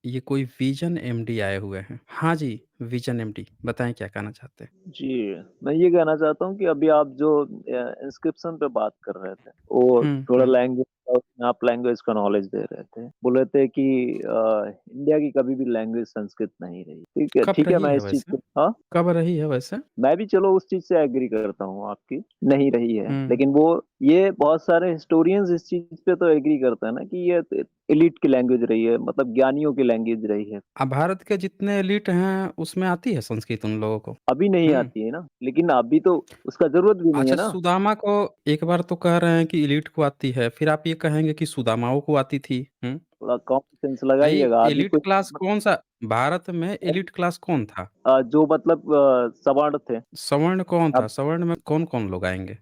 ये कोई vision MD आए हुए हैं। हाँ जी, विज़न एमडी बताएँ क्या कहना चाहते हैं? जी, मैं ये कहना चाहता हूँ कि अभी आप जो इंस्क्रिप्शन पे बात कर रहे थे, वो हुँ, थोड़ा हुँ। लैंग्वेज का उसमें आप लैंग्वेज का नॉलेज दे रहे थे। बोल रहे थे कि इंडिया की कभी भी लैंग्वेज संस्कृत नहीं रही। कब ठीक है, रही मैं है इस चीज़ वैसे? को हाँ? कब रही है वैसे? मैं भी चलो उस चीज़ से एग्री करता हूँ आपकी, नहीं रही है। हुँ। लेकिन वो ये बहुत सारे हिस्टोरियंस इस चीज़ पे तो एग्री करते हैं ना कि ये एलीट की लैंग्वेज रही है, मतलब ज्ञानियों की लैंग्वेज रही है। भारत के जितने एलीट हैं, उसमें आती है संस्कृत उन लोगों को? अभी नहीं हुँ। आती है ना, लेकिन अभी तो उसका ज़रूरत भी नहीं है अच्छा ना। सुदामा को एक बार तो कह रहे हैं कि एलीट को आती है, फिर आप ये कहेंगे कि सुदामाओं को आती थी। हुँ। थोड़ा कॉमन सेंस भाई लगाइएगा, अभी एलीट कुछ क्लास मतलब कौन-सा भारत में एलीट क्लास कौन था? जो मतलब सवर्ण थे। सवर्ण कौन था? अब सवर्ण में कौन-कौन लोग आएँगे?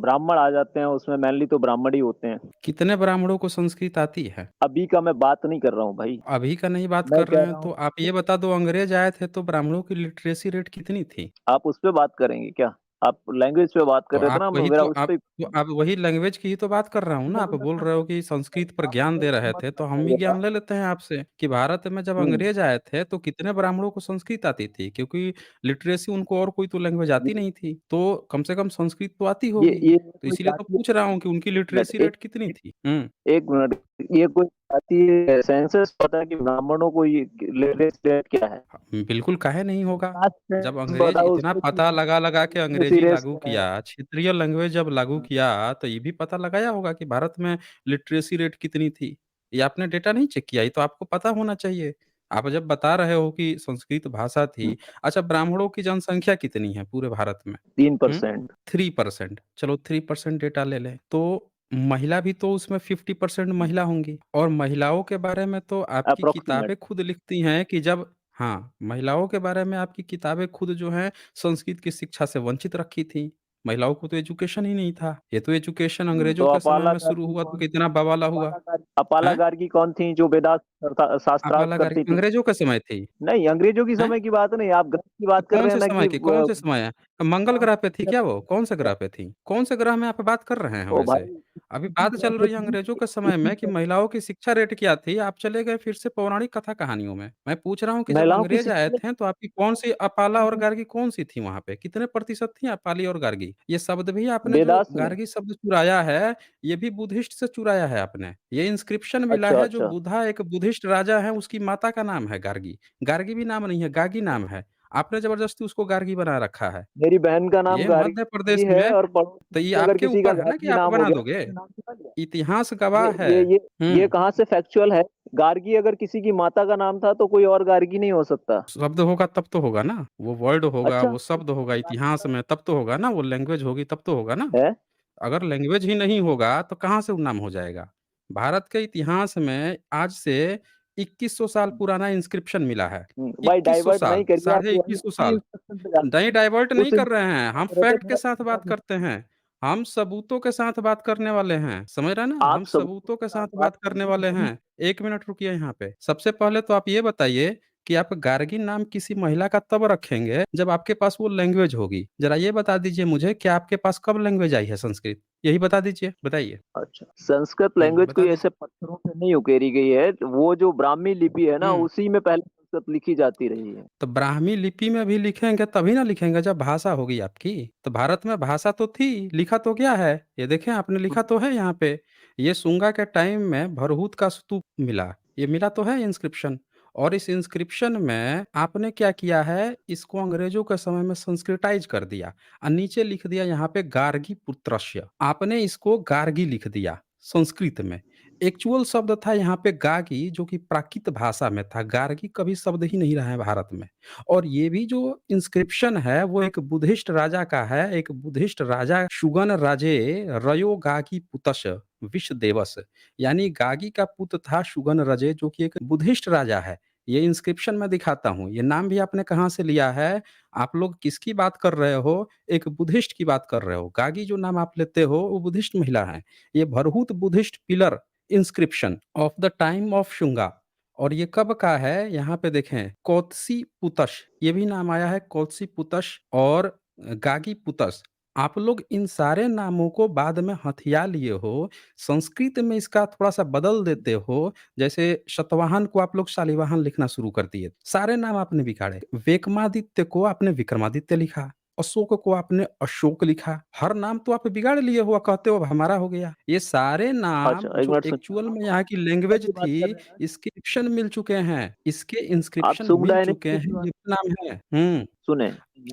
ब्राह्मण आ जाते हैं, उसमें मेनली तो ब्राह्मण ही होते हैं। कितने ब्राह्मणों को संस्कृत आती है? अभी का मैं बात नहीं कर रहा हूँ भाई, अभी का नहीं बात मैं कर रहे कह हैं, रहा तो हूँ आप ये बता दो अंग्रेज़ आए थे तो ब्राह्मणों की लिटरेसी रेट कितनी थी? आप उस पे बात करेंगे क्या? आप लैंग्वेज पे बात तो कर रहे थे आप ना, वही मेरा तो उस आप पे तो आप वही लैंग्वेज की ही तो बात कर रहा हूँ ना, आप बोल रहे हो कि संस्कृत पर ज्ञान दे रहे थे, तो हम भी ज्ञान ले लेते हैं आपसे कि भारत में जब हुँ, अंग्रेज़ आए थे, तो कितने ब्राह्मणों को संस्कृत आती थी? क्योंकि लिटरेसी उनको और कोई तो लैंग्वेज आती नहीं थी, तो कम से कम संस्कृत तो आती होगी। ये तो कोई इसीलिए तो जातीय पूछ रहा हूँ कि उनकी मिनट लिटरेसी एक रेट कितनी थी? हुँ। 1 मिनट, ये कोई जातीय सेंसस पता है कि ब्राह्मणों को ये लिटरेसी रेट क्या है? बिल्कुल, काहे नहीं होगा? कास्ट जब में अंग्रेज़ बताओ इतना उसको कि पता लगा-लगा के लिटरेसी अंग्रेज़ी रेट लागू क्या है? किया, क्षेत्रीय लैंग्वेज जब लागू हाँ, किया, तो ये भी पता लगाया होगा कि भारत में लिटरेसी रेट कितनी थी। ये आपने डेटा नहीं चेक किया, ये तो आपको पता होना चाहिए। आप जब बता रहे हो कि संस्कृत भाषा हुँ, थी, अच्छा ब्राह्मणों की जनसंख्या कितनी है पूरे भारत में? हुँ? 3% 3% चलो 3% डेटा ले लें, तो महिला भी तो उसमें 50% महिला होंगी और महिलाओं के बारे में तो आपकी अप्रॉक्सिमेट किताबें खुद लिखती हैं कि जब हाँ, महिलाओं के बारे में आपकी किताबें खुद जो हैं संस्कृत की शिक्षा से वंचित रखी थी। महिलाओं को तो एजुकेशन ही नहीं था। ये तो एजुकेशन तो अंग्रेज़ों के समय अपाला में शुरू गार्गी हुआ तो कौन कितना बवाला हुआ। अपाला हैं? गार्गी कौन थी जो वेदांत शास्त्रार्थ अपाला करती गार्गी थी? अंग्रेज़ों के समय थी। नहीं, अंग्रेजों की हैं? समय की बात नहीं, आप ग्रंथ की बात कर कौन रहे हैं से ना कि समय की? कौन से समय है? मंगल ग्रह पे थी क्या वो? कौन से ग्रह पे थी? कौन से ग्रह में आप बात कर रहे हैं ओ वैसे? भाई अभी इसी बात तरह चल से रही है थी, अंग्रेज़ों के समय इसी में कि तरह महिलाओं की शिक्षा रेट क्या थी, आप चले गए फिर से पौराणिक कथा कहानियों में। मैं पूछ रहा हूँ कि जब महिलाओं की अंग्रेज़ आए शिक्षा थे तो आपकी कौन-सी अपाला और गार्गी कौन-सी थी वहाँ पे? कितने प्रतिशत थी अपाली और गार्गी? ये शब्द भी आपने जो वेदास में। गार्गी शब्द चुराया है, ये भी बुद्धिस्ट से चुराया है आपने। ये इंस्क्रिप्शन मिला अच्छा, है जो अच्छा। बुद्धा एक बुद्धिस्ट राजा है, उसकी माता का नाम है गार्गी। गार्गी भी नाम नहीं है, गागी नाम है। आपने ज़बरदस्ती उसको गार्गी बना रखा है। मेरी बहन का नाम ये मध्य प्रदेश गार्गी है में और पड़ोस तो ये में अगर आपके किसी का ऊपर है ना कि गार्गी आप नाम हो बना गया तो दोगे। उसका नाम कितना गया? इतिहास गवाह है। ये हुँ, कहाँ से फैक्चुअल है? गार्गी अगर किसी की माता का नाम था तो कोई और गार्गी नहीं हो सकता। शब्द होगा तब तो होगा ना, वो वर्ड होगा, अच्छा, वो शब्द होगा इतिहास में तब तो होगा ना, वो लैंग्वेज होगी तब तो होगा ना। है? अगर लैंग्वेज ही नहीं होगा तो कहाँ से वो नाम हो जाएगा? भारत के इतिहास में आज से 2100 साल पुराना इंस्क्रिप्शन मिला है। भाई 2100 डाइवर्ट नहीं साल, करिए, आप साढ़े वही 2100 उसी साल। इंस्ट्रक्शन पे जाते नहीं हैं। डाइवर्ट नहीं उस कर रहे हैं, हम इंस्ट्रक्शन फैक्ट के मेरा साथ बात मतलब करते हैं। हम सबूतों के साथ बात करने वाले हैं, समझ रहे हैं ना? आप हम सबूतों सबूतों के के साथ साथ बात बात करने करेंगे वाले तभी हैं। 1 मिनट रुकिए यहाँ पे। सबसे पहले तो आप ये बताइए कि आप गार्गी नाम किसी महिला का तब रखेंगे जब आपके पास वो लैंग्वेज होगी। ज़रा ये बता दीजिए मुझे कि आपके पास कब लैंग्वेज आई है संस्कृत? यही बता दीजिए, बताइए। अच्छा, संस्कृत लैंग्वेज बता कोई दीजिए। ऐसे पत्थरों पे नहीं उकेरी गई है, वो जो ब्राह्मी लिपि है ना, हुँ। उसी में पहले संस्कृत लिखी जाती रही है। तो ब्राह्मी लिपि में भी लिखेंगे तभी ना लिखेंगे जब भाषा होगी आपकी। तो भारत में भाषा तो थी, लिखा तो क्या है? ये देखें आपने लिखा तो है यहाँ पे। ये शुंगा के टाइम में भरहुत का स्तूप मिला। ये मिला तो है इंस्क्रिप्शन और इस इंस्क्रिप्शन में आपने क्या किया है, इसको अंग्रेज़ों के समय में संस्कृताइज़ कर दिया और नीचे लिख दिया यहाँ पे गार्गी पुत्रस्य। आपने इसको गार्गी लिख दिया संस्कृत में। एक्चुअल शब्द था यहाँ पे गागी जो कि प्राकृत भाषा में था, गार्गी कभी शब्द ही नहीं रहा है भारत में। और ये भी जो इंस्क्रिप्शन है वो एक बुद्धिस्ट राजा का है, एक बुद्धिस्ट राजा शुगन राजे रयो गागी पुतश विषदेवस यानी गागी का पुत्र था शुगन रजे जो कि एक बुद्धिस्ट राजा है। ये इंस्क्रिप्शन मैं दिखाता हूँ, ये नाम भी आपने कहाँ से लिया है? आप लोग किसकी बात कर रहे हो? एक बुद्धिस्ट की बात कर रहे हो। गागी जो नाम आप लेते हो वो बुद्धिस्ट महिला है। ये Bharhut Buddhist pillar inscription of the time of Shunga और ये कब का है यहाँ पे देखें कोत्सी पुतश ये भी नाम आया है कोत्सी पुतश और गागी पुतश आप लोग इन सारे नामों को बाद में हथिया लिए हो, संस्कृत में इसका थोड़ा-सा बदल देते हो, जैसे शतवाहन को आप लोग शालिवाहन लिखना शुरू कर दिए। सारे नाम आपने बिगाड़े। विक्रमादित्य को आपने विक्रमादित्य लिखा, अशोक को आपने अशोक लिखा। हर नाम तो आप बिगाड़ लिए हो और कहते हो अब हमारा हो गया। ये सारे नाम अच्छा, 1 जो मिनट सुनिए, एक्चुअल में आप यहाँ की सुंदर लैंग्वेज की बात कर थी, रहे हैं ना? इंस्क्रिप्शन मिल चुके हैं। इसके आप इंस्क्रिप्शन सुंग मिल चुके डायनेस्टी हैं, की बात ये भी नाम है। हुँ, सुने,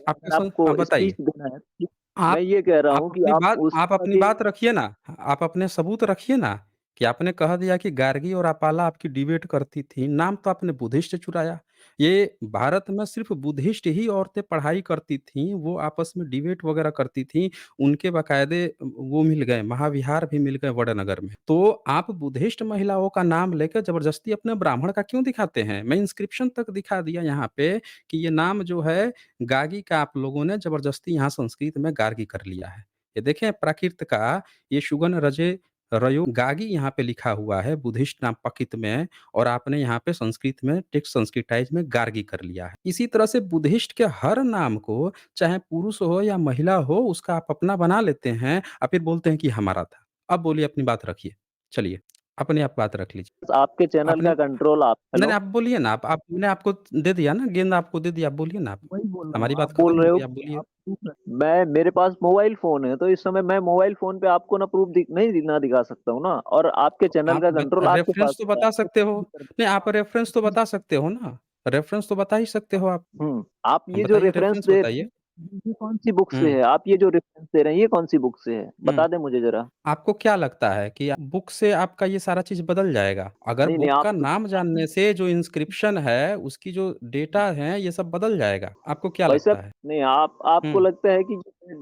आपका अगर आपको हाँ, स्पीच बताइए। देना है, ठीक, मैं आप ये कह रहा आप हूँ कि अपनी आप बात उस आप समय अपनी के बात रखिए ना, आप अपने सबूत रखिए ना, कि आपने कह दिया कि गार्गी और अपाला आपकी डिबेट करती थी, नाम तो आपने बुद्धिस्ट चुराया। ये भारत में सिर्फ़ बुद्धिस्ट ही औरतें पढ़ाई करती थीं, वो आपस में डिबेट वगैरह करती थीं, उनके बाकायदे वो मिल गए, महाविहार भी मिल गए वडनगर में। तो आप बुद्धिस्ट महिलाओं का नाम लेके ज़बरदस्ती अपने ब्राह्मण का क्यों दिखाते हैं? मैं इंस्क्रिप्शन तक दिखा दिया यहाँ पे कि ये नाम जो है गागी का आप लोगों ने ज़बरदस्ती यहाँ संस्कृत में गार्गी कर लिया है। ये देखें प्राकृत का ये शुगन रजे रयो गागी यहाँ पे लिखा हुआ है बुद्धिस्ट नाम पकित में और आपने यहाँ पे संस्कृत में टेक्स्ट संस्कृताइज़ में गार्गी कर लिया है। इसी तरह से बुद्धिस्ट के हर नाम को चाहे पुरुष हो या महिला हो उसका आप अपना बना लेते हैं और फिर बोलते हैं कि हमारा था। अब बोलिए अपनी बात रखिए। चलिए, अपनी आप बात रख लीजिए। आपके चैनल आपने का कंट्रोल आप नहीं, हेलो? नहीं आप बोलिए ना आप मैंने आपको दे दिया ना गेंद आपको दे दिया, आप बोलिए ना आप। वही बोल रहा हूँ, हमारी आप बात खत्म बोल हो रहे हो गई, आप कि बोलिए। आप प्रूफ मैं मेरे पास मोबाइल फ़ोन है, तो इस समय मैं मोबाइल फ़ोन पे आपको ना प्रूफ नहीं ना दिखा सकता हूँ ना, और आपके तो चैनल आप का ब कंट्रोल आपके पास रेफ़रेंस तो होता है, बता आप सकते हो। कुछ भी कर नहीं, सकते आप रेफ़रेंस तो हो। बता सकते हो ना। रेफ़रेंस तो बता ही सकते हो आप। आप हम ये जो बताइए रेफ़रेंस रेफ़रेंस दे रहे बताइए। हैं, ये कौन-सी बुक से हुँ, है? आप ये जो रेफ़रेंस दे रहे हैं, ये कौन-सी बुक से है? हुँ। बता दें मुझे ज़रा। आपको क्या लगता है कि बुक से आपका ये सारा चीज़ बदल जाएगा? अगर नहीं, नहीं, बुक आप का तो नाम जानने से जो इंस्क्रिप्शन है, उसकी जो डेटा है, ये सब बदल जाएगा। आपको क्या भाई लगता साहब है? नहीं, आपको हुँ, लगता है कि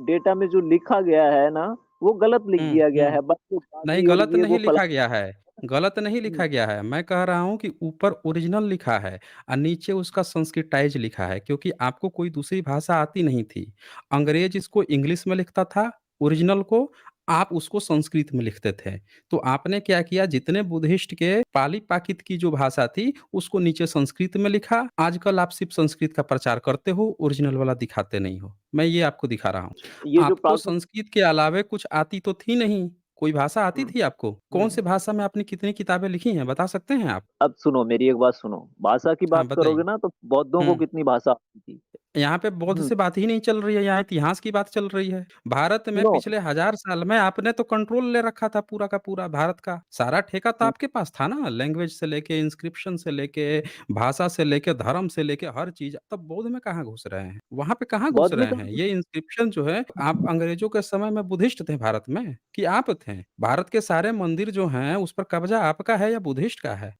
डेटा में जो लिखा गया है ना, वो गलत लिख हुँ, दिया गया हुँ। है, बस वो नहीं, बागी और गलत ये वो नहीं लिखा गया फलाना। है, गलत नहीं हुँ, लिखा गया है। मैं कह रहा हूँ कि ऊपर ओरिजिनल लिखा है और नीचे उसका संस्कृताइज़ लिखा है क्योंकि आपको कोई दूसरी भाषा आती नहीं थी। अंग्रेज़ इसको इंग्लिश में लिखता था ओरिजिनल को, आप उसको संस्कृत में लिखते थे। तो आपने क्या किया जितने बुद्धिस्ट के पाली-प्राकृत की जो भाषा थी, उसको नीचे संस्कृत में लिखा। आजकल आप सिर्फ़ संस्कृत का प्रचार करते हो, ओरिजिनल वाला दिखाते नहीं हो। मैं ये आपको दिखा रहा हूँ। ये जो आपको प्राकृत संस्कृत के अलावे कुछ आती तो थी नहीं। कोई भाषा आती हुँ, थी आपको? हुँ, कौन-सी भाषा में आपने कितनी किताबें लिखी हैं, बता सकते हैं आप? अब सुनो मेरी एक बात सुनो, भाषा की हाँ, बात करोगे बताइए। ना तो बौद्धों को हुँ। कितनी भाषा आती थी। यहाँ पे बौद्ध हुँ, से बात ही नहीं चल रही है, यहाँ इतिहास की बात चल रही है। भारत में सुनो पिछले 1000 साल में आपने तो कंट्रोल ले रखा था पूरा का पूरा भारत का। सारा ठेका तो हुँ, आपके पास था ना, लैंग्वेज से लेके, इंस्क्रिप्शन से लेके, भाषा से लेके, धर्म से लेके हर चीज़। तब बौद्ध में कहाँ घुस रहे हैं? वहाँ पे कहाँ घुस बौद्ध में रहे हैं? कहाँ ये इंस्क्रिप्शन जो है आप अंग्रेजों के समय में बुद्धिस्ट थे भारत में कि आप थे? भारत के सारे मंदिर जो हैं, उस पर कब्ज़ा आपका है या बुद्धिस्ट का है?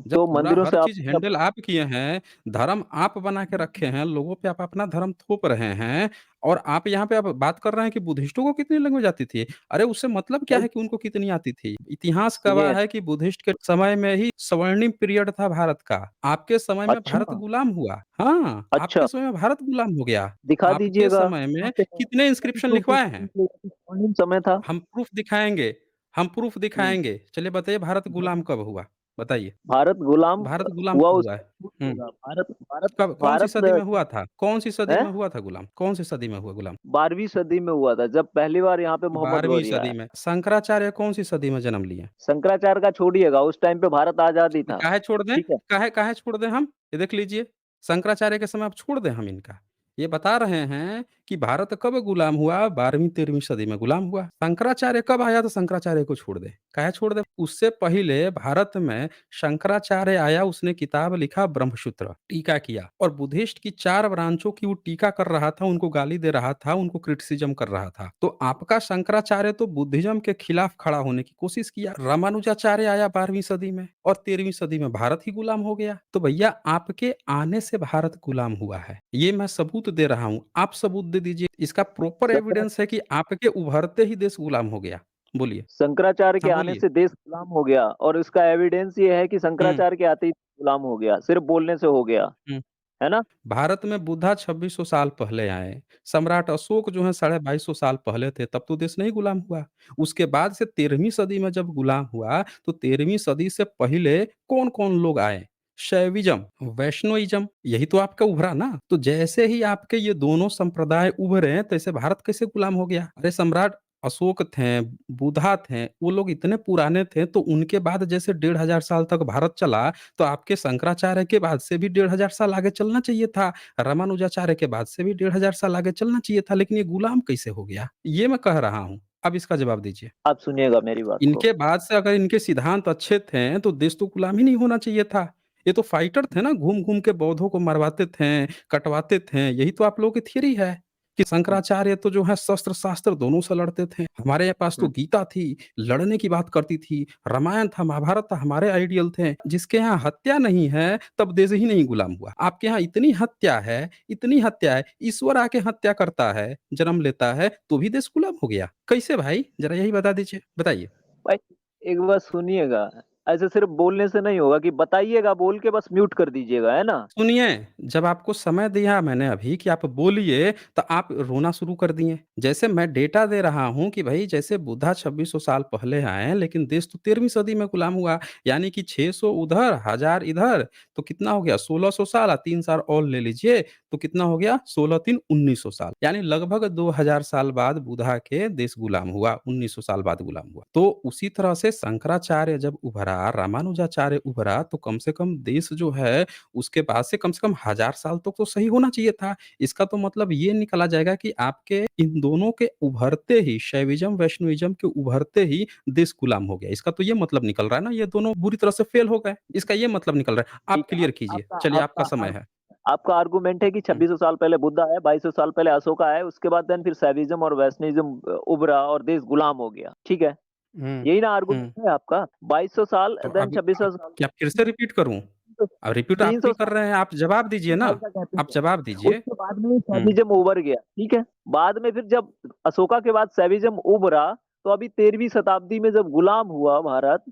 जब तो पूरा मंदिरों हर से चीज़ आपको क्या हैंडल आप किए हैं, धर्म आप बना के रखे हैं, लोगों पे आप अपना धर्म थोप रहे हैं और आप यहाँ पे अब बात कर रहे हैं कि बुद्धिस्टों को कितनी लैंग्वेज आती थी। अरे उससे मतलब क्या भाई है कि उनको कितनी आती थी? इतिहास गवाह सुनिए है कि बुद्धिस्ट के समय में ही स्वर्णिम पीरियड था भारत का। आपके समय में भारत अच्छा, गुलाम हुआ। हाँ, अच्छा, आपके समय में भारत गुलाम हो गया। दिखा आपके दीजिएगा समय कहाँ में पे है? कितने कौन इंस्क्रिप्शन प्रूफ लिखवाए हैं? स्वर्णिम समय था? हम प्रूफ दिखाएँगे, हम प्रूफ हुँ, दिखाएँगे। चलिए बताइए भारत गुलाम कब हुआ? बताइए। भारत गुलाम भारत गुलाम हुआ कब हुआ उसका है? प्रूफ हुँ। देगा। भारत भारत कब कौन-सी भारत सदी में हुआ था? कौन-सी सदी हैं? में हुआ था गुलाम? कौन-सी सदी में हुआ गुलाम? 12वीं सदी में हुआ था, जब पहली बार यहाँ पे मोहम्मद 12वीं गौरी सदी आया। में। शंकराचार्य कौन-सी सदी में जन्म लिए? शंकराचार्य का छोड़िएगा, उस टाइम पे भारत आज़ाद ही था। काहे छोड़ दें? ठीक है? काहे छोड़ दें हम? ये देख लीजिए, शंकराचार्य के समय अब छोड़ दें हम इनका। ये बता रहे हैं कि भारत कब गुलाम हुआ? 12वीं-13वीं सदी में गुलाम हुआ। शंकराचार्य कब आया तो शंकराचार्य को छोड़ दें। काहे छोड़ दें? उससे पहले भारत में शंकराचार्य आया, उसने किताब लिखा ब्रह्मसूत्र, टीका किया और बुद्धिस्ट की 4 ब्रांचों की वो टीका कर रहा था, उनको गाली दे रहा था, उनको क्रिटिसिज़्म कर रहा था। तो आपका शंकराचार्य तो बुद्धिज़्म के खिलाफ खड़ा होने की कोशिश किया। रामानुजाचार्य आया 12वीं सदी में और 13वीं सदी में भारत ही गुलाम हो गया। तो भैया आपके आने से भारत गुलाम हुआ है। ये मैं सबूत दे रहा हूँ, आप सबूत दे दीजिए। इसका प्रॉपर शंकरा एविडेंस है कि आपके उभरते ही देश गुलाम हो गया। बोलिए। शंकराचार्य के हाँ, आने बोलिए। से देश गुलाम हो गया, और इसका एविडेंस ये है कि हुँ, शंकराचार्य के आते ही गुलाम हो गया, सिर्फ़ बोलने से हो गया, हुँ। है ना? भारत में बुद्धा 2600 साल पहले आए। सम्राट अशोक जो हैं 2250 साल पहले थे, तब तो देश नहीं गुलाम हुआ। उसके बाद से 13वीं सदी में जब गुलाम हुआ, तो 13वीं सदी से पहले कौन-कौन लोग आए? शैविज़्म, वैष्णोइज़्म, यही तो आपका उभरा ना। तो जैसे ही आपके ये दोनों संप्रदाय उभरे, तैसे भारत कैसे गुलाम हो गया? अरे सम्राट अशोक थे, बुद्धा थे, वो लोग इतने पुराने थे, तो उनके बाद जैसे 1500 साल तक भारत चला, तो आपके शंकराचार्य के बाद से भी 1500 साल आगे चलना चाहिए था। रामानुजाचार्य के बाद से भी 1500 साल आगे चलना चाहिए था, लेकिन ये गुलाम कैसे हो गया? ये मैं कह रहा हूँ। अब इसका जवाब दीजिए। आप सुनिएगा मेरी बात को। इनके बाद से अगर इनके सिद्धांत अच्छे थे, तो देश तो गुलाम ही नहीं होना चाहिए था। ये तो फाइटर थे ना, घूम-घूम के बौद्धों को मरवाते थे, कटवाते थे। यही तो आप लोगों की थ्योरी है कि हुँ, शंकराचार्य तो जो है शस्त्र-शास्त्र दोनों से लड़ते थे। हमारे पास तो हुँ। गीता थी, लड़ने की बात करती थी। रामायण था, महाभारत था, हमारे आइडियल थे। जिसके यहाँ हत्या नहीं है, तब देश ही नहीं गुलाम हुआ। आपके यहाँ इतनी हत्या है, ईश्वर आके हत्या करता है, जन्म लेता है, तो भी देश गुलाम हो गया। कैसे भाई? ज़रा यही बता दीजिए, बताइए। भाई एक बात सुनिएगा, ऐसे सिर्फ़ बोलने से नहीं होगा कि बताइएगा बोल के बस म्यूट कर दीजिएगा, है ना? सुनिए, जब आपको समय दिया मैंने अभी कि आप बोलिए, तो आप रोना शुरू कर दिए। जैसे मैं डेटा दे रहा हूँ कि भई जैसे बुद्धा 2600 साल पहले आए, लेकिन देश तो 13वीं सदी में गुलाम हुआ। यानी कि 600 उधर, 1000 इधर, तो कितना हो गया 1600 साल 3 साल और ले लीजिए, तो कितना हो गया 16 3 1900 साल। यानी लगभग 2000 साल बाद बुद्धा के देश गुलाम हुआ, 1900 साल बाद गुलाम हुआ। तो उसी तरह से शंकराचार्य जब उभरा, रामानुजाचार्य उभरा, तो कम से कम देश जो है उसके बाद से कम 1000 साल तक तो सही होना चाहिए था। इसका तो मतलब ये निकला जाएगा कि आपके इन दोनों के उभरते ही शैविज़्म, वैष्णविज़्म के उभरते ही देश गुलाम हो गया। इसका तो ये मतलब निकल रहा है ना, ये दोनों बुरी तरह से फेल हो गए। इसका ये मतलब निकल रहा है। आप ठीक है, क्लियर कीजिए। आपका चलिए आपका आपका समय आर है। आपका आर्गुमेंट है कि हुँ, 2600 साल पहले बुद्ध आया, 2200 साल पहले अशोका आया, उसके बाद देन फिर सैविज़्म और वैष्णविज़्म उभरा और देश गुलाम हो गया, ठीक है? हुँ, यही ना हुँ। आर्गुमेंट है आपका? 2200 साल तो देन अब 2600 साल क्या फिर से रिपीट करूँ? तो अब रिपीट आप 300 ही कर साल रहे हैं, आप जवाब दीजिए ना। साल का गैप आप है। जवाब दीजिए। उसके बाद में हुँ। सैविज़्म उभर गया, ठीक है? बाद में फिर जब अशोका के बाद सैविज़्म उभरा, तो अभी 13वीं शताब्दी में जब गुलाम हुआ भारत,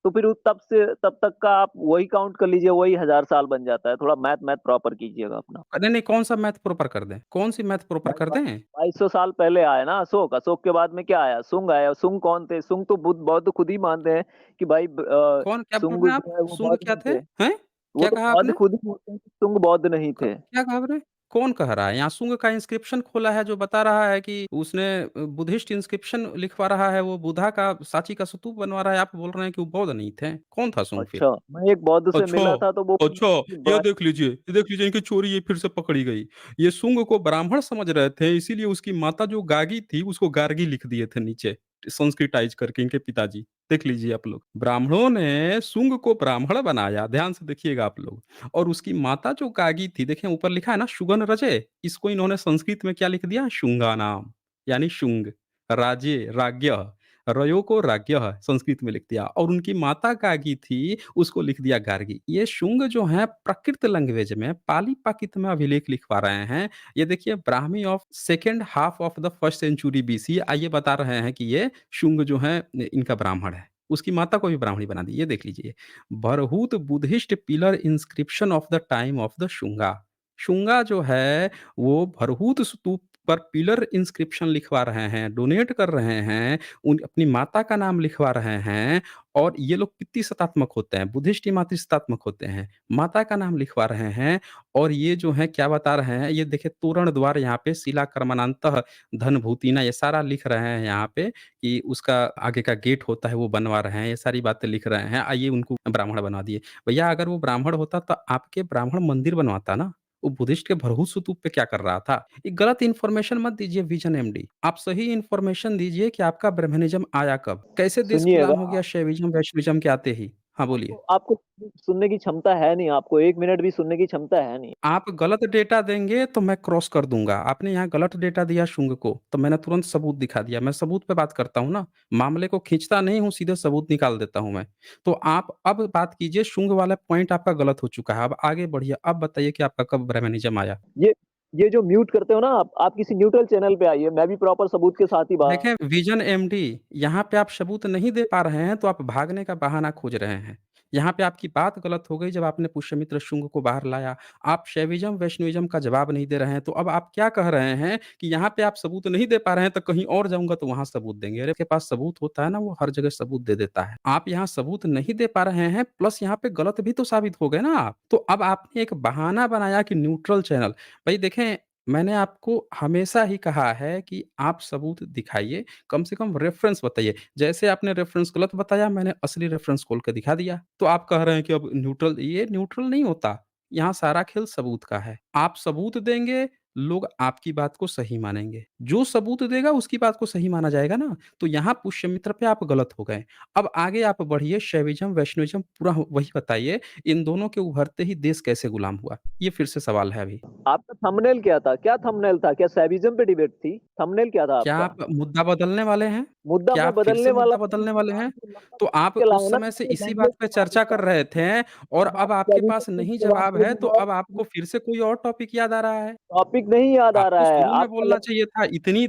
तो फिर उस तब से तब तक का आप वही काउंट कर लीजिए, वही 1000 साल बन जाता है। थोड़ा मैथ मैथ प्रॉपर कीजिएगा अपना। नहीं, कौन-सा मैथ प्रॉपर कर दें? कौन-सी मैथ प्रॉपर भाई कर बा दें? 2200 साल पहले आया ना अशोक, अशोक के बाद में क्या आया? शुंग आया। शुंग कौन थे? शुंग तो बौद्ध खुद ही मानते हैं कि भाई कौन क्या बोल शुंग रहे हैं आप? जो है वो शुंग बौद्ध क्या नहीं थे? थे। हैं? वो क्या तो कहा बौद्ध आपने? खुद ही बोलते हैं कि शुंग बौद्ध नहीं थे। क्या कहा आपने? कौन कह रहा है? यहाँ शुंग का इंस्क्रिप्शन खोला है जो बता रहा है कि उसने बुद्धिस्ट इंस्क्रिप्शन लिखवा रहा है, वो बुद्धा का सांची का स्तूप बनवा रहा है, आप बोल रहे हैं कि वो बौद्ध नहीं थे। कौन था शुंग फिर? अच्छा, मैं एक बौद्ध से अच्छा, मिला था तो वो अच्छा, ब ये देख लीजिए इनकी चोरी ये फिर से पकड़ी गई। ये शुंग को ब्राह्मण समझ रहे थे इसीलिए उसकी माता जो गागी थी उसको गार्गी लिख दिए थे नीचे, संस्कृताइज़ करके इनके पिताजी। देख लीजिए आप लोग। ब्राह्मणों ने शुंग को ब्राह्मण बनाया, ध्यान से देखिएगा आप लोग। और उसकी माता जो गागी थी, देखें ऊपर लिखा है ना शुगन रजे, इसको इन्होंने संस्कृत में क्या लिख दिया? शुंगा नाम, यानी शुंग, राजे, राज्ञः, रयो को राज्ञः संस्कृत में लिख दिया और उनकी माता गागी थी, उसको लिख दिया गार्गी। ये शुंग जो हैं प्राकृत लैंग्वेज में पाली-पाकित में अभिलेख लिखवा रहे हैं। ये देखिए Brahmi of second half of the first century BC आइए बता रहे हैं कि ये शुंग जो है इनका ब्राह्मण है। उसकी माता को भी ब्राह्मणी बना दी। ये देख लीजिए। Bharhut Buddhist pillar inscription of the time of the Shunga. Shunga जो है वो भरहूत स्तूप पर पिलर इंस्क्रिप्शन लिखवा रहे हैं, डोनेट कर रहे हैं, उन अपनी माता का नाम लिखवा रहे हैं और ये लोग पितृसत्तात्मक होते हैं, बुद्धिस्ट ही मातृसत्तात्मक होते हैं। माता का नाम लिखवा रहे हैं और ये जो है क्या बता रहे हैं, ये देखिए तोरण द्वार यहाँ पे शिला कर्मणान्तः धन भूतिना ये सारा लिख रहे हैं यहाँ पे कि उसका आगे का गेट होता है वो बनवा रहे हैं, ये सारी बातें लिख रहे हैं। आइए उनको ब्राह्मण बना दिए। भैया अगर वो ब्राह्मण होता तो आपके ब्राह्मण मंदिर बनवाता ना, वो बुद्धिस्ट के भरहूस स्तूप पे क्या कर रहा था? ये गलत इन्फॉर्मेशन मत दीजिए विजन एमडी। आप सही इन्फॉर्मेशन दीजिए कि आपका ब्रह्मनिज़्म आया कब? कैसे देश गुलाम सुनिएगा हो गया शैविज़्म, वैष्णविज़्म के आते ही? हाँ, बोलिए। आपको आपको सुनने की क्षमता है नहीं, आपको 1 मिनट भी सुनने की क्षमता है नहीं। आप गलत डेटा देंगे तो मैं क्रॉस कर दूँगा। आपने यहाँ गलत डेटा दिया शुंग को, तो मैंने तुरंत सबूत दिखा दिया। मैं सबूत पे बात करता हूँ ना, मामले को खींचता नहीं हूँ, सीधे सबूत निकाल देता हूँ मैं। तो आप अब बात कीजिए शुंग वाला पॉइंट आपका गलत हो चुका है। अब आगे बढ़िए, अब बताइए कि आपका कब ब्रह्मनिज़्म आया? ये ये जो म्यूट करते हो ना आप किसी न्यूट्रल चैनल पे आइए, मैं भी प्रॉपर सबूत के साथ ही बात देखें विज़न एमडी यहाँ पे आप सबूत नहीं दे पा रहे हैं तो आप भागने का बहाना खोज रहे हैं। यहाँ पे आपकी बात गलत हो गई जब आपने पुष्यमित्र शुंग को बाहर लाया। आप शैविज़्म, वैष्णविज़्म का जवाब नहीं दे रहे हैं, तो अब आप क्या कह रहे हैं कि यहाँ पे आप सबूत नहीं दे पा रहे हैं, तो कहीं और जाऊँगा तो वहाँ सबूत देंगे। अरे! के पास सबूत होता है ना, वो हर जगह सबूत दे देता है। आप यहाँ सबूत नहीं दे पा रहे हैं, प्लस यहाँ पे गलत भी तो साबित हो गए ना आप। तो अब आपने एक बहाना बनाया कि न्यूट्रल चैनल। भई देखें, मैंने आपको हमेशा ही कहा है कि आप सबूत दिखाइए, कम से कम रेफ़रेंस बताइए। जैसे आपने रेफ़रेंस गलत बताया, मैंने असली रेफ़रेंस खोल के दिखा दिया। तो आप कह रहे हैं कि अब न्यूट्रल, ये न्यूट्रल नहीं होता। यहाँ सारा खेल सबूत का है। आप सबूत देंगे, लोग आपकी बात को सही मानेंगे। जो सबूत देगा उसकी बात को सही माना जाएगा ना। तो यहाँ पुष्यमित्र पे आप गलत हो गए। अब आगे आप बढ़िए, शैविज़्म, वैष्णविज़्म पूरा वही बताइए, इन दोनों के उभरते ही देश कैसे गुलाम हुआ? ये फिर से सवाल है अभी। आपका थंबनेल क्या था? क्या थंबनेल था? क्या सैविज़्म पे डिबेट थी? थंबनेल क्या था क्या आपका? आप मुद्दा बदलने वाले हैं? मुद्दा क्या मैं आप फिर बदलने से वाला मुद्दा नहीं बदलने हूँ, वाले आप हैं? जो लंबा तो टॉपिक आप चलाए उस ना, समय से पहले इसी बात डाइजेस्ट पे करा चर्चा देता कर हूँ। रहे थे और अब अब आप आपके पास सैविज़्म पे नहीं जवाब जवाब दे है, दी तो और अब आपको फिर से कोई और टॉपिक याद आ रहा है। टॉपिक नहीं याद आ आपको रहा है। शुरू में आपका बोलना चाहिए था, इतनी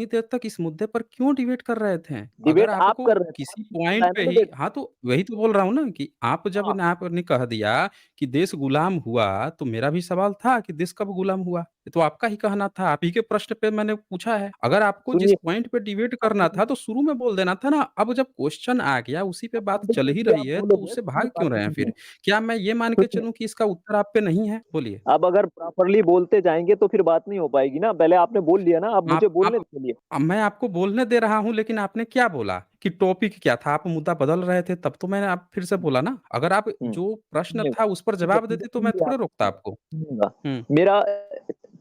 देर तक इस मुद्दे पर क्यों डिबेट कर रहे थे? अगर डिबेट आप आपको कर रहे थे, किसी आपने पॉइंट बताया पे ना ही, डिबेट। हाँ, तो वही तो बोल रहा हूँ ना कि आप जब हाँ, न आपने कह दिया कि देश गुलाम हुआ, तो मेरा भी सवाल था कि देश कब गुलाम हुआ? ये तो आपका ही कहना था, आप ही के प्रश्न पे मैंने पूछा है। अगर आपको जिस सुनिए, पॉइंट पे डिबेट करना आपने था, तो शुरू में बोल देना था ना। अब जब क्वेश्चन आ गया, उसी पे अब बात टॉपिक चल पे ही भी रही आप है, तो बोलोगे, उससे सुनिए भाग क्यों बात रहे तो हैं फिर? सुनिए। क्या मैं ये मान के सुनिए, चलूँ कि इसका उत्तर आप पे नहीं है? बोलिए। अब अगर प्रॉपर्ली बोलते जाएँगे तो फिर बात नहीं हो पाएगी ना। पहले आपने बोल लिया ना, अब मुझे आप बोलने दीजिए। मैं आपको बोलने दे रहा हूँ, लेकिन आपने क्या बोला कि टॉपिक क्या था? आप मुद्दा बदल रहे थे, तब तो मैंने आप फिर से बोला ना। अगर आप हुँ, जो प्रश्न सुनिएगा, था उस पर ठीक है, जवाब ठीक है, देते, तो मैं सुनिए आप, थोड़े रोकता आपको। सुनिएगा। हुँ। मेरा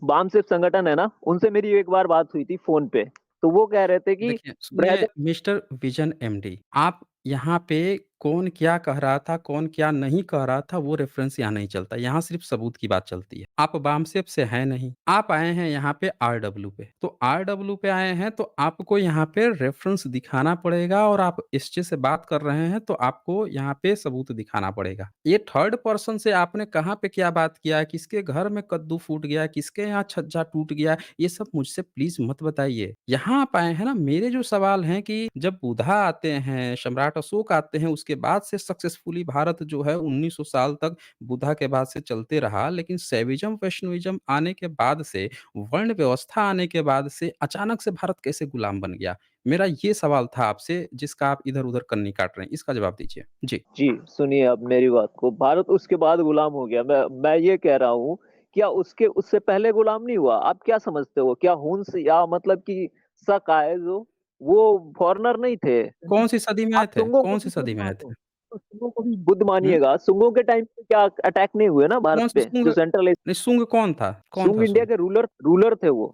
वामसेफ संगठन है ना, उनसे मेरी एक बार बात हुई थी फ़ोन पे। तो वो कह रहे थे कि देखिए, सुनिए ब्रदर मिस्टर विज़न एमडी, आप यहाँ पे कौन क्या कह रहा था, कौन क्या नहीं कह रहा था, वो रेफ़रेंस यहाँ नहीं चलता। यहाँ सिर्फ़ सबूत की बात चलती है। आप बामसेफ से हैं नहीं, आप आए हैं यहाँ पे आरडब्ल्यू पे। तो आरडब्ल्यू पे आए हैं, तो आपको यहाँ पे रेफ़रेंस दिखाना पड़ेगा, और आप एसजे से बात कर रहे हैं, तो आपको यहाँ पे सबूत दिखाना पड़ेगा। ये थर्ड पर्सन से आपने कहाँ पे क्या बात किया, किसके घर में कद्दू फूट गया, किसके यहाँ छज्जा टूट गया, ये सब मुझसे प्लीज़ मत बताइए। यहाँ आप आए हैं ना, मेरे जो सवाल हैं कि जब बुद्धा आते हैं, सम्राट अशोक आते हैं, उसके बाद से सक्सेसफुली भारत जो है 1900 साल तक बुद्धा के बाद से चलते रहा। लेकिन सैविज़्म, वैष्णविज़्म आने के बाद से, वर्ण व्यवस्था आने के बाद से अचानक से भारत कैसे गुलाम बन गया? मेरा ये सवाल था आपसे, जिसका आप इधर-उधर कन्नी काट रहे हैं। इसका जवाब दीजिए। जी। जी, सुनिए अब मेरी बात को, भारत उसके बाद गुलाम हो गया। मैं ये कह रहा हूँ, क्या उसके उससे पहले गुलाम नहीं हुआ? आप क्या समझते हो? क्या हुन्स या मतलब कि शक आए जो, वो फॉरेनर नहीं थे। कौन-सी सदी में आए आप थे? शुंगों को भी कौन-सी बुद्ध सदी में आए मानो, थे? तो शुंगों को भी बुद्ध हुँ? मानिएगा। शुंगों के टाइम पे क्या अटैक नहीं हुए ना भारत कौन-सा पे, शुंग? जो सेंट्रल एशिया। नहीं, शुंग कौन था? कौन शुंग था इंडिया शुंग? के रूलर रूलर थे वो,